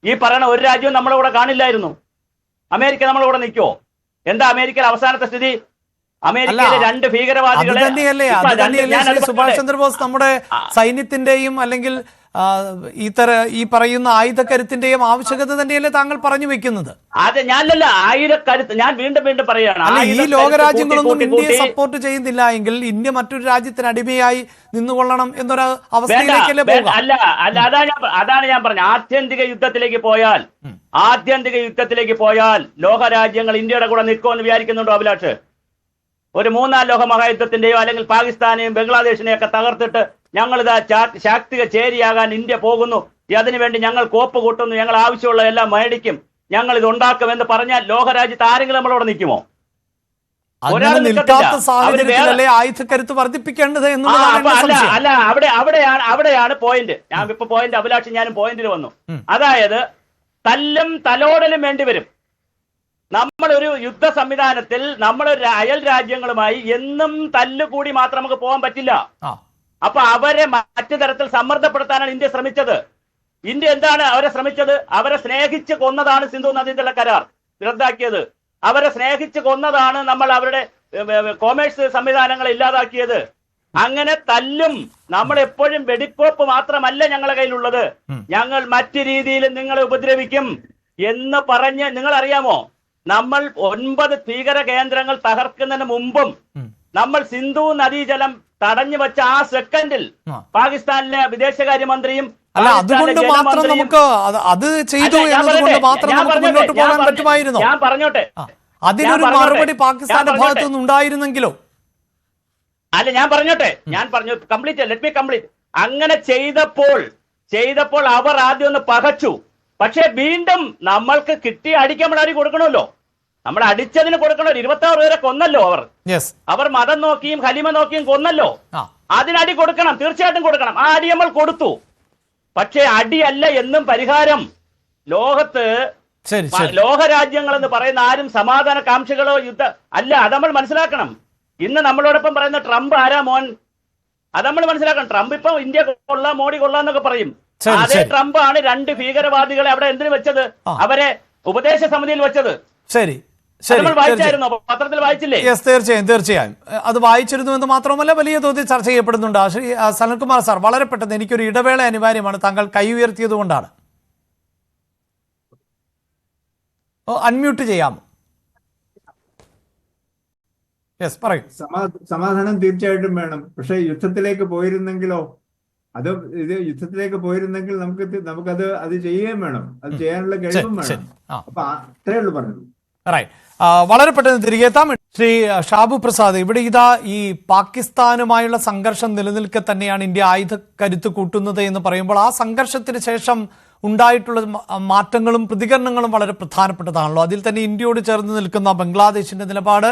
ഈ പറയുന്ന ഒരു രാജ്യവും നമ്മളെ കൂടെ കാണില്ലായിരുന്നു. അമേരിക്ക നമ്മളെ കൂടെ നിൽക്കുമോ? എന്താ അമേരിക്കയിലെ അവസാനത്തെ സ്ഥിതി? അമേരിക്കയിലെ 2 ഭീകരവാദികളെ സുഭാഷ് ചന്ദ്രബോസ് നമ്മുടെ സൈന്യത്തിന്റെയും അല്ലെങ്കിൽ ഈ പറയുന്ന ആയുധക്കരുത്തിന്റെയും ആവശ്യകത തന്നെയല്ലേ താങ്കൾ പറഞ്ഞു വെക്കുന്നത്? അതെ, ഞാനല്ല ആയുധക്കരുത്ത്, ഞാൻ വീണ്ടും പറയുകയാണ്. ഈ ലോകരാജ്യങ്ങളൊന്നും ഇന്ത്യയെ സപ്പോർട്ട് ചെയ്യുന്നില്ല എങ്കിൽ ഇന്ത്യ മറ്റൊരു രാജ്യത്തിന് അടിമയായി നിന്നുകൊള്ളണം എന്നൊരു അവസ്ഥയിലേക്കല്ലേ പോകുക? അതാണ് ഞാൻ പറഞ്ഞത്. ആത്യന്തിക യുദ്ധത്തിലേക്ക് പോയാൽ ലോകരാജ്യങ്ങൾ ഇന്ത്യയുടെ കൂടെ നിൽക്കുമെന്ന് വിചാരിക്കുന്നുണ്ടോ അഭിലാഷ്? ഒരു 3-4 ലോക മഹായുദ്ധത്തിന്റെയോ അല്ലെങ്കിൽ പാകിസ്ഥാനെയും ബംഗ്ലാദേശിനെയും ഒക്കെ തകർത്തിട്ട് ഞങ്ങളിതാ ശാക്തിക ചേരിയാകാൻ ഇന്ത്യ പോകുന്നു, അതിനുവേണ്ടി ഞങ്ങൾ കോപ്പ് കൂട്ടുന്നു, ഞങ്ങൾ ആവശ്യമുള്ള എല്ലാം മേടിക്കും, ഞങ്ങൾ ഇത് ഉണ്ടാക്കും എന്ന് പറഞ്ഞാൽ ലോകരാജ്യത്ത് ആരെങ്കിലും നമ്മളോട് നിൽക്കുമോ? ആയുധക്കരുത്ത് വർദ്ധിപ്പിക്കേണ്ടത് അല്ല, അവിടെയാണ് പോയിന്റ്. ഞാൻ ഇപ്പൊ പോയിന്റ് അഭിലാഷ് ഞാനും പോയിന്റിൽ വന്നു. അതായത് തല്ലും തലോടലും വേണ്ടിവരും. നമ്മളൊരു യുദ്ധ സംവിധാനത്തിൽ നമ്മളൊരു അയൽ രാജ്യങ്ങളുമായി എന്നും തല്ലുകൂടി മാത്രം നമുക്ക് പോകാൻ പറ്റില്ല. അപ്പൊ അവരെ മറ്റു തരത്തിൽ സമ്മർദ്ദപ്പെടുത്താനാണ് ഇന്ത്യ ശ്രമിച്ചത്. ഇന്ത്യ എന്താണ് അവരെ ശ്രമിച്ചത്? അവരെ സ്നേഹിച്ച് കൊന്നതാണ് സിന്ധു നദീജല കരാർ റദ്ദാക്കിയത്. അവരെ സ്നേഹിച്ച് കൊന്നതാണ് നമ്മൾ അവരുടെ കോമേഴ്സ് സംവിധാനങ്ങൾ ഇല്ലാതാക്കിയത്. അങ്ങനെ തല്ലും. നമ്മൾ എപ്പോഴും വെടിപ്പോപ്പ് മാത്രമല്ല ഞങ്ങളുടെ കയ്യിലുള്ളത്, ഞങ്ങൾ മറ്റു രീതിയിൽ നിങ്ങളെ ഉപദ്രവിക്കും എന്ന് പറഞ്ഞ് നിങ്ങൾ അറിയാമോ? നമ്മൾ 9 ഭീകര കേന്ദ്രങ്ങൾ തകർക്കുന്നതിന് മുമ്പും നമ്മൾ സിന്ധു നദീജലം തടഞ്ഞു വെച്ച ആ സെക്കൻഡിൽ പാകിസ്ഥാനിലെ വിദേശകാര്യമന്ത്രിയും അതുകൊണ്ട് മാത്രം നമുക്ക് അത് ചെയ്തു എന്നതുകൊണ്ട് മാത്രം നമുക്ക് മുന്നോട്ട് പോകാൻ പറ്റുമായിരുന്നു. ഞാൻ പറഞ്ഞോട്ടെ, അതിനൊരു മറുപടി പാകിസ്ഥാന്റെ ഭാഗത്തു നിന്ന് ഉണ്ടായിരുന്നെങ്കിലോ? അല്ല, ഞാൻ പറഞ്ഞു കംപ്ലീറ്റ്, ലെറ്റ് മീ കംപ്ലീറ്റ്. അങ്ങനെ ചെയ്തപ്പോൾ അവർ ആദ്യം ഒന്ന് പകച്ചു. പക്ഷെ വീണ്ടും നമ്മൾക്ക് കിട്ടിയ അടിക്കുമ്പോൾ അടി കൊടുക്കണമല്ലോ. നമ്മൾ അടിച്ചതിന് കൊടുക്കണോ? 26 പേരെ കൊന്നല്ലോ അവർ മതം നോക്കിയും ഹലിമ നോക്കിയും കൊന്നല്ലോ. അതിനടി കൊടുക്കണം, തീർച്ചയായിട്ടും കൊടുക്കണം. ആ അടി നമ്മൾ കൊടുത്തു. പക്ഷെ അടിയല്ല എന്നും പരിഹാരം. ലോകരാജ്യങ്ങൾ എന്ന് പറയുന്ന ആരും സമാധാന കാംക്ഷികളോ അല്ല. അത് നമ്മൾ മനസ്സിലാക്കണം. ഇന്ന് നമ്മളോടൊപ്പം പറയുന്ന ട്രംപ് ആരാ മോൻ? അത് നമ്മൾ മനസ്സിലാക്കണം. ട്രംപ് ഇപ്പൊ ഇന്ത്യ കൊള്ളാം, മോഡി കൊള്ളാന്നൊക്കെ പറയും. അതേ ട്രംപ് ആണ് 2 ഭീകരവാദികളെ അവിടെ എന്തിനു വെച്ചത്? അവരെ ഉപദേശ സമിതിയിൽ വെച്ചത്. വായിച്ചായിരുന്നോ? പത്രത്തിൽ വായിച്ചില്ലേ? തീർച്ചയായും അത് വായിച്ചിരുന്നു എന്ന് മാത്രമല്ല വലിയ തോതിൽ ചർച്ച ചെയ്യപ്പെടുന്നുണ്ട്. ശ്രീ സനൽകുമാർ സാർ, വളരെ പെട്ടെന്ന് എനിക്കൊരു ഇടവേള അനിവാര്യമാണ്. താങ്കൾ കൈ ഉയർത്തിയത് കൊണ്ടാണ്. അൺമ്യൂട്ട് ചെയ്യാമോ? പറയൂ. സമാധാനം തീർച്ചയായിട്ടും വേണം. പക്ഷെ യുദ്ധത്തിലേക്ക് പോയിരുന്നെങ്കിലോ? യുദ്ധത്തിലേക്ക് പോയിരുന്നെങ്കിൽ നമുക്കത് ചെയ്യുകയും വേണം, അത് ചെയ്യാനുള്ള കഴിവും വേണം. അപ്പൊ അത്രേ ഉള്ളൂ പറഞ്ഞത്. വളരെ പെട്ടെന്ന് തിരികെ എത്താം. ശ്രീ ഷാബു പ്രസാദ്, ഇവിടെ ഇതാ ഈ പാകിസ്ഥാനുമായുള്ള സംഘർഷം നിലനിൽക്കെ തന്നെയാണ് ഇന്ത്യ ആയുധക്കരുത്ത് കൂട്ടുന്നത് എന്ന് പറയുമ്പോൾ ആ സംഘർഷത്തിന് ശേഷം ഉണ്ടായിട്ടുള്ള മാറ്റങ്ങളും പ്രതികരണങ്ങളും വളരെ പ്രധാനപ്പെട്ടതാണല്ലോ. അതിൽ തന്നെ ഇന്ത്യയോട് ചേർന്ന് നിൽക്കുന്ന ബംഗ്ലാദേശിന്റെ നിലപാട്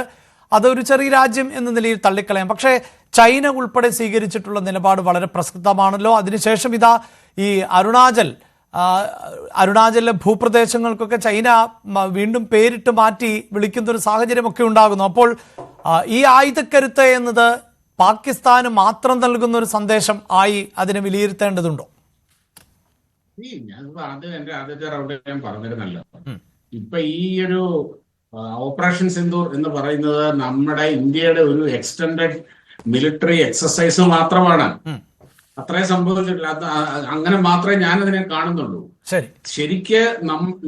അതൊരു ചെറിയ രാജ്യം എന്ന നിലയിൽ തള്ളിക്കളയാം. പക്ഷേ ചൈന ഉൾപ്പെടെ സ്വീകരിച്ചിട്ടുള്ള നിലപാട് വളരെ പ്രസക്തമാണല്ലോ. അതിനുശേഷം ഇതാ ഈ അരുണാചലിലെ ഭൂപ്രദേശങ്ങൾക്കൊക്കെ ചൈന വീണ്ടും പേരിട്ട് മാറ്റി വിളിക്കുന്ന ഒരു സാഹചര്യമൊക്കെ ഉണ്ടാകുന്നു. അപ്പോൾ ഈ ആയുധക്കരുത്ത് എന്നത് പാകിസ്ഥാന് മാത്രം നൽകുന്ന ഒരു സന്ദേശം ആയി അതിനെ വിലയിരുത്തേണ്ടതുണ്ടോ? ഞാൻ എന്റെ ആദ്യത്തെ റൗണ്ടിൽ ഞാൻ പറഞ്ഞിരുന്നല്ലോ, ഇപ്പൊ ഈ ഒരു ഓപ്പറേഷൻ സിന്ദൂർ എന്ന് പറയുന്നത് നമ്മുടെ ഇന്ത്യയുടെ ഒരു എക്സ്റ്റൻഡഡ് മിലിറ്ററി എക്സസൈസ് മാത്രമാണ്. അത്രേ സംഭവിച്ചിട്ടില്ല. അങ്ങനെ മാത്രമേ ഞാൻ അതിനെ കാണുന്നുള്ളൂ. ശരിക്ക്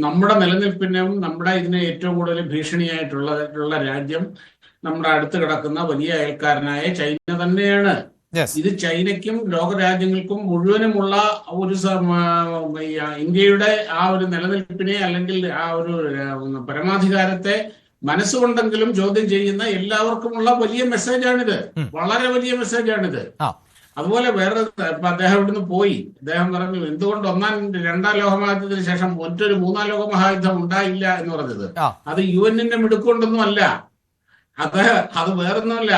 നമ്മുടെ നിലനിൽപ്പിനും നമ്മുടെ ഇതിന് ഏറ്റവും കൂടുതൽ ഭീഷണിയായിട്ടുള്ള രാജ്യം നമ്മുടെ അടുത്ത് കിടക്കുന്ന വലിയ അയൽക്കാരനായ ചൈന തന്നെയാണ്. ഇത് ചൈനയ്ക്കും ലോകരാജ്യങ്ങൾക്കും മുഴുവനുമുള്ള ഒരു ഇന്ത്യയുടെ ആ ഒരു നിലനിൽപ്പിനെ അല്ലെങ്കിൽ ആ ഒരു പരമാധികാരത്തെ മനസ്സുകൊണ്ടെങ്കിലും ചോദ്യം ചെയ്യുന്ന എല്ലാവർക്കുമുള്ള വലിയ മെസ്സേജാണിത്. വളരെ വലിയ മെസ്സേജാണിത്. അതുപോലെ വേറെ അദ്ദേഹം ഇവിടുന്ന് പോയി, അദ്ദേഹം പറഞ്ഞു എന്തുകൊണ്ട് രണ്ടാം ലോകമഹായുദ്ധത്തിന് ശേഷം മറ്റൊരു മൂന്നാം ലോകമഹായുദ്ധം ഉണ്ടായില്ല എന്ന് പറഞ്ഞത്. അത് UN-ന്റെ മിടുക്കൊണ്ടൊന്നും അല്ല, അത് വേറൊന്നുമല്ല.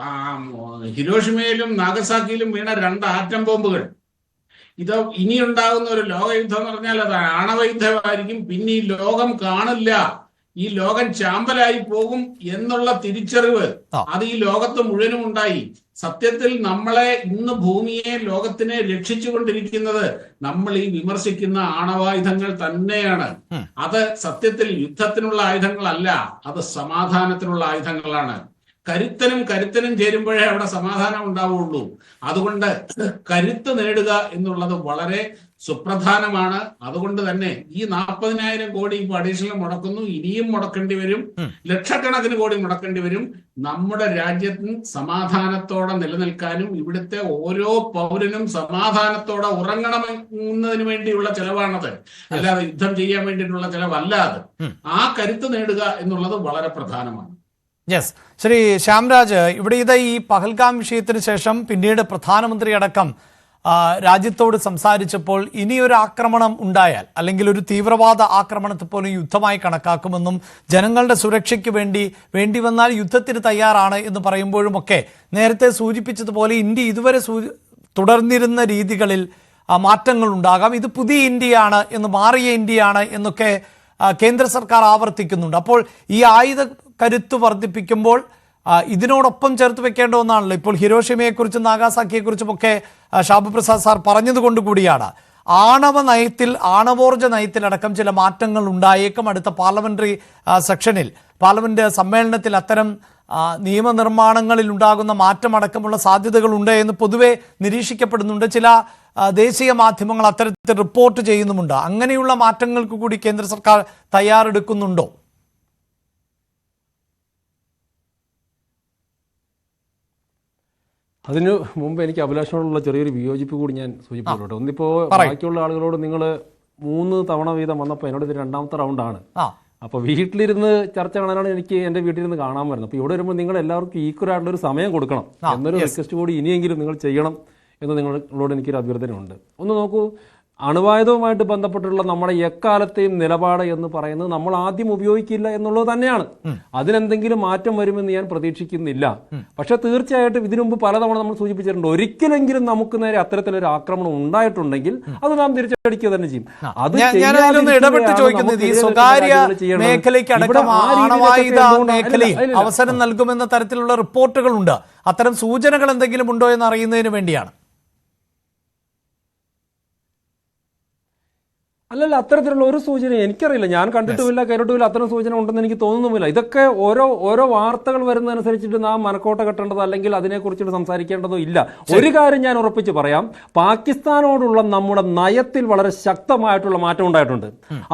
ആ ഹിരോഷിമയിലും നാഗസാക്കിയിലും വീണ 2 ആറ്റം ബോംബുകൾ, ഇത് ഇനി ഉണ്ടാകുന്ന ഒരു ലോകയുദ്ധം എന്ന് പറഞ്ഞാൽ അത് ആണവയുദ്ധമായിരിക്കും. പിന്നെ ഈ ലോകം കാണില്ല, ഈ ലോകം ചാമ്പലായി പോകും എന്നുള്ള തിരിച്ചറിവ് അത് ഈ ലോകത്ത് മുഴുവനും ഉണ്ടായി. സത്യത്തിൽ നമ്മളെ ഇന്ന് ഭൂമിയെ ലോകത്തിനെ രക്ഷിച്ചുകൊണ്ടിരിക്കുന്നത് നമ്മൾ ഈ വിമർശിക്കുന്ന ആണവായുധങ്ങൾ തന്നെയാണ്. അത് സത്യത്തിൽ യുദ്ധത്തിനുള്ള ആയുധങ്ങളല്ല, അത് സമാധാനത്തിനുള്ള ആയുധങ്ങളാണ്. കരുത്തനും ചേരുമ്പോഴേ അവിടെ സമാധാനം ഉണ്ടാവുള്ളൂ. അതുകൊണ്ട് കരുത്ത് നേടുക എന്നുള്ളത് വളരെ സുപ്രധാനമാണ്. അതുകൊണ്ട് തന്നെ ഈ 40,000 കോടി ഇപ്പൊ അഡീഷണൽ മുടക്കുന്നു, ഇനിയും മുടക്കേണ്ടി വരും, ലക്ഷക്കണക്കിന് കോടി മുടക്കേണ്ടി വരും. നമ്മുടെ രാജ്യത്തിന് സമാധാനത്തോടെ നിലനിൽക്കാനും ഇവിടുത്തെ ഓരോ പൗരനും സമാധാനത്തോടെ ഉറങ്ങണമെന്നതിന് വേണ്ടിയുള്ള ചെലവാണത്, അല്ലാതെ യുദ്ധം ചെയ്യാൻ വേണ്ടിയിട്ടുള്ള ചെലവല്ല അത്. ആ കരുത്ത് നേടുക എന്നുള്ളത് വളരെ പ്രധാനമാണ്. യെസ്, ശ്രീ ശ്യാംരാജ്, ഇവിടെ ഈ പഹൽഗാം വിഷയത്തിന് ശേഷം പിന്നീട് പ്രധാനമന്ത്രി അടക്കം രാജ്യത്തോട് സംസാരിച്ചപ്പോൾ ഇനിയൊരു ആക്രമണം ഉണ്ടായാൽ അല്ലെങ്കിൽ ഒരു തീവ്രവാദ ആക്രമണത്തെ പോലും യുദ്ധമായി കണക്കാക്കുമെന്നും ജനങ്ങളുടെ സുരക്ഷയ്ക്ക് വേണ്ടി വന്നാൽ യുദ്ധത്തിന് തയ്യാറാണ് എന്ന് പറയുമ്പോഴുമൊക്കെ നേരത്തെ സൂചിപ്പിച്ചതുപോലെ ഇന്ത്യ ഇതുവരെ തുടർന്നിരുന്ന രീതികളിൽ മാറ്റങ്ങൾ ഉണ്ടാകാം, ഇത് പുതിയ ഇന്ത്യയാണ് എന്ന്, മാറിയ ഇന്ത്യയാണ് എന്നൊക്കെ കേന്ദ്ര സർക്കാർ ആവർത്തിക്കുന്നുണ്ട്. അപ്പോൾ ഈ ആയുധ കരുത്ത് വർദ്ധിപ്പിക്കുമ്പോൾ ഇതിനോടൊപ്പം ചേർത്ത് വെക്കേണ്ട ഒന്നാണല്ലോ ഇപ്പോൾ ഹിരോഷിമയെക്കുറിച്ചും നാഗാസാക്കിയെക്കുറിച്ചുമൊക്കെ ഷാബു പ്രസാദ് സാർ പറഞ്ഞതുകൊണ്ട് കൂടിയാണ് ആണവോർജ നയത്തിലടക്കം ചില മാറ്റങ്ങൾ ഉണ്ടായേക്കും. അടുത്ത പാർലമെന്റ് സമ്മേളനത്തിൽ അത്തരം നിയമനിർമ്മാണങ്ങളിൽ ഉണ്ടാകുന്ന മാറ്റമടക്കമുള്ള സാധ്യതകളുണ്ട് എന്ന് പൊതുവെ നിരീക്ഷിക്കപ്പെടുന്നുണ്ട്. ചില ദേശീയ മാധ്യമങ്ങൾ അത്തരത്തിൽ റിപ്പോർട്ട് ചെയ്യുന്നുമുണ്ട്. അങ്ങനെയുള്ള മാറ്റങ്ങൾക്ക് കൂടി കേന്ദ്ര സർക്കാർ തയ്യാറെടുക്കുന്നുണ്ടോ? അതിന് മുമ്പ് എനിക്ക് അഭിലാഷോടുള്ള ചെറിയൊരു വിയോജിപ്പ് കൂടി ഞാൻ സൂചിപ്പിച്ചോട്ടെ. ഒന്നിപ്പോൾ ബാക്കിയുള്ള ആളുകളോട് നിങ്ങൾ 3 തവണ വീതം വന്നപ്പോൾ എന്നോട് ഇത് 2ാമത്തെ റൗണ്ടാണ്. അപ്പോൾ വീട്ടിലിരുന്ന് ചർച്ച കാണാനാണ് എനിക്ക് എൻ്റെ വീട്ടിലിരുന്ന് കാണാൻ വരുന്നത്. അപ്പോൾ ഇവിടെ വരുമ്പോൾ നിങ്ങൾ എല്ലാവർക്കും ഈക്വലായിട്ടുള്ളൊരു സമയം കൊടുക്കണം എന്നൊരു റിക്വസ്റ്റ് കൂടി ഇനിയെങ്കിലും നിങ്ങൾ ചെയ്യണം എന്ന് നിങ്ങളോട് എനിക്കൊരു അഭ്യർത്ഥനയുണ്ട്. ഒന്ന് നോക്കൂ, അണുവായുധവുമായിട്ട് ബന്ധപ്പെട്ടുള്ള നമ്മുടെ എക്കാലത്തെയും നിലപാട് എന്ന് പറയുന്നത് നമ്മൾ ആദ്യം ഉപയോഗിക്കില്ല എന്നുള്ളത് തന്നെയാണ്. അതിനെന്തെങ്കിലും മാറ്റം വരുമെന്ന് ഞാൻ പ്രതീക്ഷിക്കുന്നില്ല. പക്ഷെ തീർച്ചയായിട്ടും ഇതിനു മുമ്പ് പലതവണ നമ്മൾ സൂചിപ്പിച്ചിട്ടുണ്ട്, ഒരിക്കലെങ്കിലും നമുക്ക് നേരെ അത്തരത്തിലൊരു ആക്രമണം ഉണ്ടായിട്ടുണ്ടെങ്കിൽ അത് നാം തിരിച്ചടിക്കുക തന്നെ ചെയ്യും. അത് ഇടപെട്ട് ചോദിക്കുന്നത് ഈ സ്വകാര്യ മേഖലയ്ക്ക് അടക്കം ആണവായുധ മേഖലയിൽ അവസരം നൽകുമെന്ന തരത്തിലുള്ള റിപ്പോർട്ടുകളുണ്ട്. അത്തരം സൂചനകൾ എന്തെങ്കിലും ഉണ്ടോ എന്ന് അറിയുന്നതിന് വേണ്ടിയാണ്. അല്ലല്ല, അത്തരത്തിലുള്ള ഒരു സൂചന എനിക്കറിയില്ല, ഞാൻ കണ്ടിട്ടുമില്ല, കേട്ടിട്ടുമില്ല, അത്തരം സൂചന ഉണ്ടെന്ന് എനിക്ക് തോന്നുന്നുമില്ല. ഇതൊക്കെ ഓരോ വാർത്തകൾ വരുന്നതനുസരിച്ചിട്ട് നാം മനക്കോട്ട കെട്ടേണ്ടതോ അല്ലെങ്കിൽ അതിനെക്കുറിച്ചിട്ട് സംസാരിക്കേണ്ടതോ ഇല്ല. ഒരു കാര്യം ഞാൻ ഉറപ്പിച്ച് പറയാം, പാകിസ്ഥാനോടുള്ള നമ്മുടെ നയത്തിൽ വളരെ ശക്തമായിട്ടുള്ള മാറ്റം ഉണ്ടായിട്ടുണ്ട്.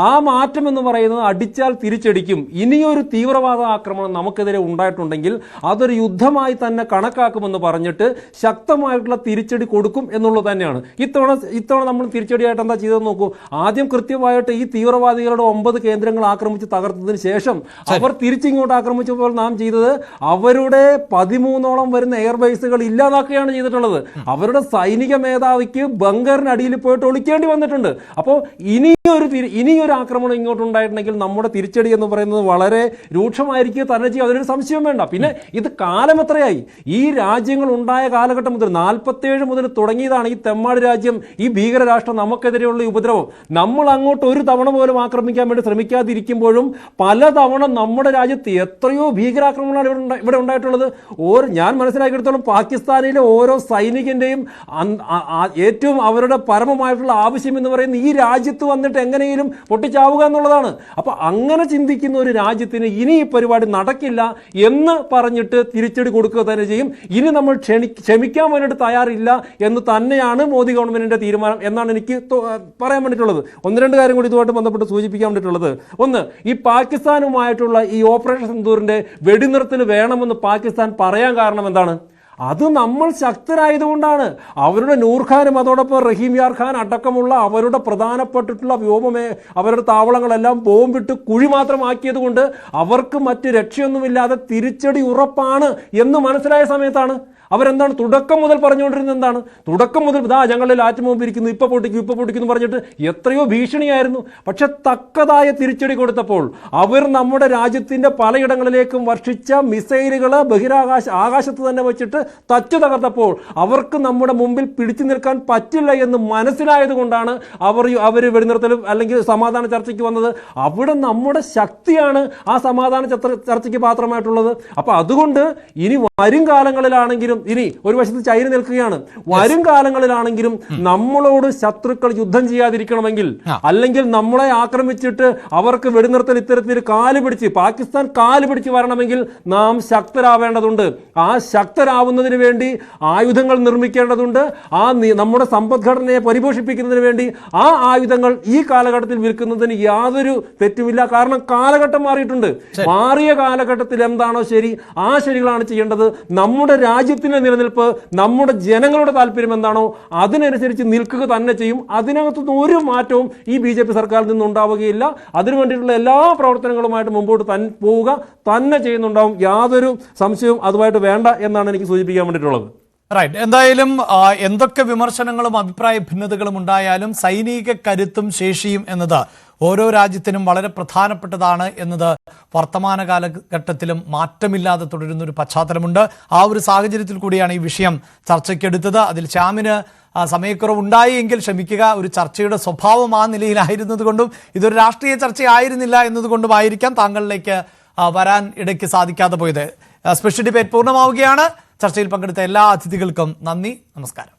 ആ മാറ്റം എന്ന് പറയുന്നത് അടിച്ചാൽ തിരിച്ചടിക്കും. ഇനിയൊരു തീവ്രവാദ ആക്രമണം നമുക്കെതിരെ ഉണ്ടായിട്ടുണ്ടെങ്കിൽ അതൊരു യുദ്ധമായി തന്നെ കണക്കാക്കുമെന്ന് പറഞ്ഞിട്ട് ശക്തമായിട്ടുള്ള തിരിച്ചടി കൊടുക്കും എന്നുള്ളത് തന്നെയാണ്. ഇത്തവണ നമ്മൾ തിരിച്ചടിയായിട്ട് എന്താ ചെയ്തതെന്ന് നോക്കൂ. ആദ്യം കൃത്യമായിട്ട് ഈ തീവ്രവാദികളുടെ 9 കേന്ദ്രങ്ങൾ ആക്രമിച്ച് തകർത്തതിന് ശേഷം അവർ തിരിച്ചിങ്ങോട്ട് ആക്രമിച്ചപ്പോൾ നാം ചെയ്തത് അവരുടെ 13ഓളം വരുന്ന എയർബേസുകൾ ഇല്ലാതാക്കുകയാണ് ചെയ്തിട്ടുള്ളത്. അവരുടെ സൈനിക മേധാവിക്ക് ബങ്കറിനടിയിൽ പോയിട്ട് ഒളിക്കേണ്ടി വന്നിട്ടുണ്ട്. അപ്പോൾ ഇനിയൊരു ആക്രമണം ഇങ്ങോട്ട് ഉണ്ടായിട്ടുണ്ടെങ്കിൽ നമ്മുടെ തിരിച്ചടി എന്ന് പറയുന്നത് വളരെ രൂക്ഷമായിരിക്കുക തന്നെ ചെയ്യും, അതിനൊരു സംശയം വേണ്ട. പിന്നെ ഇത് കാലം എത്രയായി? ഈ രാജ്യങ്ങൾ ഉണ്ടായ കാലഘട്ടം മുതൽ 47 മുതൽ തുടങ്ങിയതാണ് ഈ തെമ്മാടി രാജ്യം, ഈ ഭീകരരാഷ്ട്രം നമുക്കെതിരെയുള്ള ഈ ഉപദ്രവം. നമ്മൾ അങ്ങോട്ട് ഒരു തവണ പോലും ആക്രമിക്കാൻ വേണ്ടി ശ്രമിക്കാതിരിക്കുമ്പോഴും പലതവണ നമ്മുടെ രാജ്യത്ത് എത്രയോ ഭീകരാക്രമണങ്ങളാണ് ഇവിടെ ഉണ്ടായിട്ടുള്ളത്. ഞാൻ മനസ്സിലാക്കിയെടുത്തോളം പാകിസ്ഥാനിലെ ഓരോ സൈനികന്റെയും ഏറ്റവും അവരുടെ പരമമായിട്ടുള്ള ആവശ്യം എന്ന് പറയുന്നത് ഈ രാജ്യത്ത് വന്നിട്ട് എങ്ങനെയും പൊട്ടിച്ചാവുക എന്നുള്ളതാണ്. അപ്പൊ അങ്ങനെ ചിന്തിക്കുന്ന ഒരു രാജ്യത്തിന് ഇനി ഈ പരിപാടി നടക്കില്ല എന്ന് പറഞ്ഞിട്ട് തിരിച്ചടി കൊടുക്കുക തന്നെ ചെയ്യും. ഇനി നമ്മൾ ക്ഷമിക്കാൻ വേണ്ടിയിട്ട് തയ്യാറില്ല എന്ന് തന്നെയാണ് മോദി ഗവൺമെന്റിന്റെ തീരുമാനം എന്നാണ് എനിക്ക് പറയാൻ വേണ്ടിയിട്ടുള്ളത്. 1-2 കാര്യം കൂടി ഇതുമായിട്ട് ബന്ധപ്പെട്ട് സൂചിപ്പിക്കാൻ വേണ്ടിയിട്ടുള്ളത്. ഒന്ന്, ഈ പാകിസ്ഥാനുമായിട്ടുള്ള ഈ ഓപ്പറേഷൻ സിന്ദൂറിന്റെ വെടിനിർത്തൽ വേണമെന്ന് പാകിസ്ഥാൻ പറയാൻ കാരണം എന്താണ്? അത് നമ്മൾ ശക്തരായതുകൊണ്ടാണ്. അവരുടെ നൂർഖാനും അതോടൊപ്പം റഹീം യാർ ഖാൻ അടക്കമുള്ള അവരുടെ പ്രധാനപ്പെട്ടിട്ടുള്ള അവരുടെ താവളങ്ങളെല്ലാം ബോംബിട്ട് കുഴി മാത്രമാക്കിയത് കൊണ്ട് അവർക്ക് മറ്റ് രക്ഷയൊന്നുമില്ലാതെ തിരിച്ചടി ഉറപ്പാണ് എന്ന് മനസ്സിലായ സമയത്താണ് അവരെന്താണ് തുടക്കം മുതൽ പറഞ്ഞുകൊണ്ടിരുന്നത്. എന്താണ് തുടക്കം മുതൽ ഞങ്ങളിൽ ആറ്റം ഇരിക്കുന്നു, ഇപ്പൊ പൊട്ടിക്കുന്നു പറഞ്ഞിട്ട് എത്രയോ ഭീഷണിയായിരുന്നു. പക്ഷെ തക്കതായ തിരിച്ചടി കൊടുത്തപ്പോൾ അവർ നമ്മുടെ രാജ്യത്തിന്റെ പലയിടങ്ങളിലേക്കും വർഷിച്ച മിസൈലുകൾ ആകാശത്ത് തന്നെ വെച്ചിട്ട് തച്ചു തകർത്തപ്പോൾ അവർക്ക് നമ്മുടെ മുമ്പിൽ പിടിച്ചു നിൽക്കാൻ പറ്റില്ല എന്ന് മനസ്സിലായത് കൊണ്ടാണ് അവർ വെടിനിർത്തലും അല്ലെങ്കിൽ സമാധാന ചർച്ചയ്ക്ക് വന്നത്. അവിടെ നമ്മുടെ ശക്തിയാണ് ആ സമാധാന ചർച്ചയ്ക്ക് പാത്രമായിട്ടുള്ളത്. അപ്പൊ അതുകൊണ്ട് ഇനി വരും കാലങ്ങളിലാണെങ്കിലും, ഇനി ഒരു വശത്ത് ചൈന നിൽക്കുകയാണ്, വരും കാലങ്ങളിലാണെങ്കിലും നമ്മളോട് ശത്രുക്കൾ യുദ്ധം ചെയ്യാതിരിക്കണമെങ്കിൽ, അല്ലെങ്കിൽ നമ്മളെ ആക്രമിച്ചിട്ട് അവർക്ക് വെടിനിർത്തൽ ഇത്തരത്തിൽ പാകിസ്ഥാൻ കാല് പിടിച്ച് വരണമെങ്കിൽ നാം ശക്തരാവേണ്ടതുണ്ട്. ആ ശക്തരാവുന്നതിന് വേണ്ടി ആയുധങ്ങൾ നിർമ്മിക്കേണ്ടതുണ്ട്. നമ്മുടെ സമ്പദ്ഘടനയെ പരിപോഷിപ്പിക്കുന്നതിന് വേണ്ടി ആ ആയുധങ്ങൾ ഈ കാലഘട്ടത്തിൽ വിൽക്കുന്നതിന് യാതൊരു തെറ്റുമില്ല. കാരണം കാലഘട്ടം മാറിയിട്ടുണ്ട്. മാറിയ കാലഘട്ടത്തിൽ എന്താണോ ശരി ആ ശരികളാണ് ചെയ്യേണ്ടത്. നമ്മുടെ രാജ്യത്തിന്റെ നിലനിൽപ്പ്, നമ്മുടെ ജനങ്ങളുടെ താല്പര്യം എന്താണോ അതിനനുസരിച്ച് നിൽക്കുക തന്നെ ചെയ്യും. അതിനകത്തുനിന്ന് ഒരു മാറ്റവും ഈ BJP സർക്കാരിൽ നിന്നുണ്ടാവുകയില്ല. അതിനു വേണ്ടിയിട്ടുള്ള എല്ലാ പ്രവർത്തനങ്ങളുമായിട്ട് മുമ്പോട്ട് പോവുക തന്നെ ചെയ്യുന്നുണ്ടാവും. യാതൊരു സംശയവും അതുമായിട്ട് വേണ്ട എന്നാണ് എനിക്ക് സൂചിപ്പിക്കാൻ വേണ്ടിയിട്ടുള്ളത്. റൈറ്റ്. എന്തായാലും എന്തൊക്കെ വിമർശനങ്ങളും അഭിപ്രായ ഭിന്നതകളും ഉണ്ടായാലും സൈനിക കരുത്തും ശേഷിയും എന്നത് ഓരോ രാജ്യത്തിനും വളരെ പ്രധാനപ്പെട്ടതാണ് എന്നത് വർത്തമാന കാലഘട്ടത്തിലും മാറ്റമില്ലാതെ തുടരുന്ന ഒരു പശ്ചാത്തലമുണ്ട്. ആ ഒരു സാഹചര്യത്തിൽ കൂടിയാണ് ഈ വിഷയം ചർച്ചയ്ക്കെടുത്തത്. അതിൽ ശ്യാമിന് സമയക്കുറവുണ്ടായി എങ്കിൽ ക്ഷമിക്കുക. ഒരു ചർച്ചയുടെ സ്വഭാവം ആ നിലയിലായിരുന്നത് കൊണ്ടും ഇതൊരു രാഷ്ട്രീയ ചർച്ചയായിരുന്നില്ല എന്നതുകൊണ്ടുമായിരിക്കാം താങ്കളിലേക്ക് വരാൻ ഇടയ്ക്ക് സാധിക്കാതെ പോയത്. സ്പെഷ്യൽ ഡിബേറ്റ് പൂർണ്ണമാവുകയാണ്. ചർച്ചയിൽ പങ്കെടുത്ത എല്ലാ അതിഥികൾക്കും നന്ദി, നമസ്കാരം.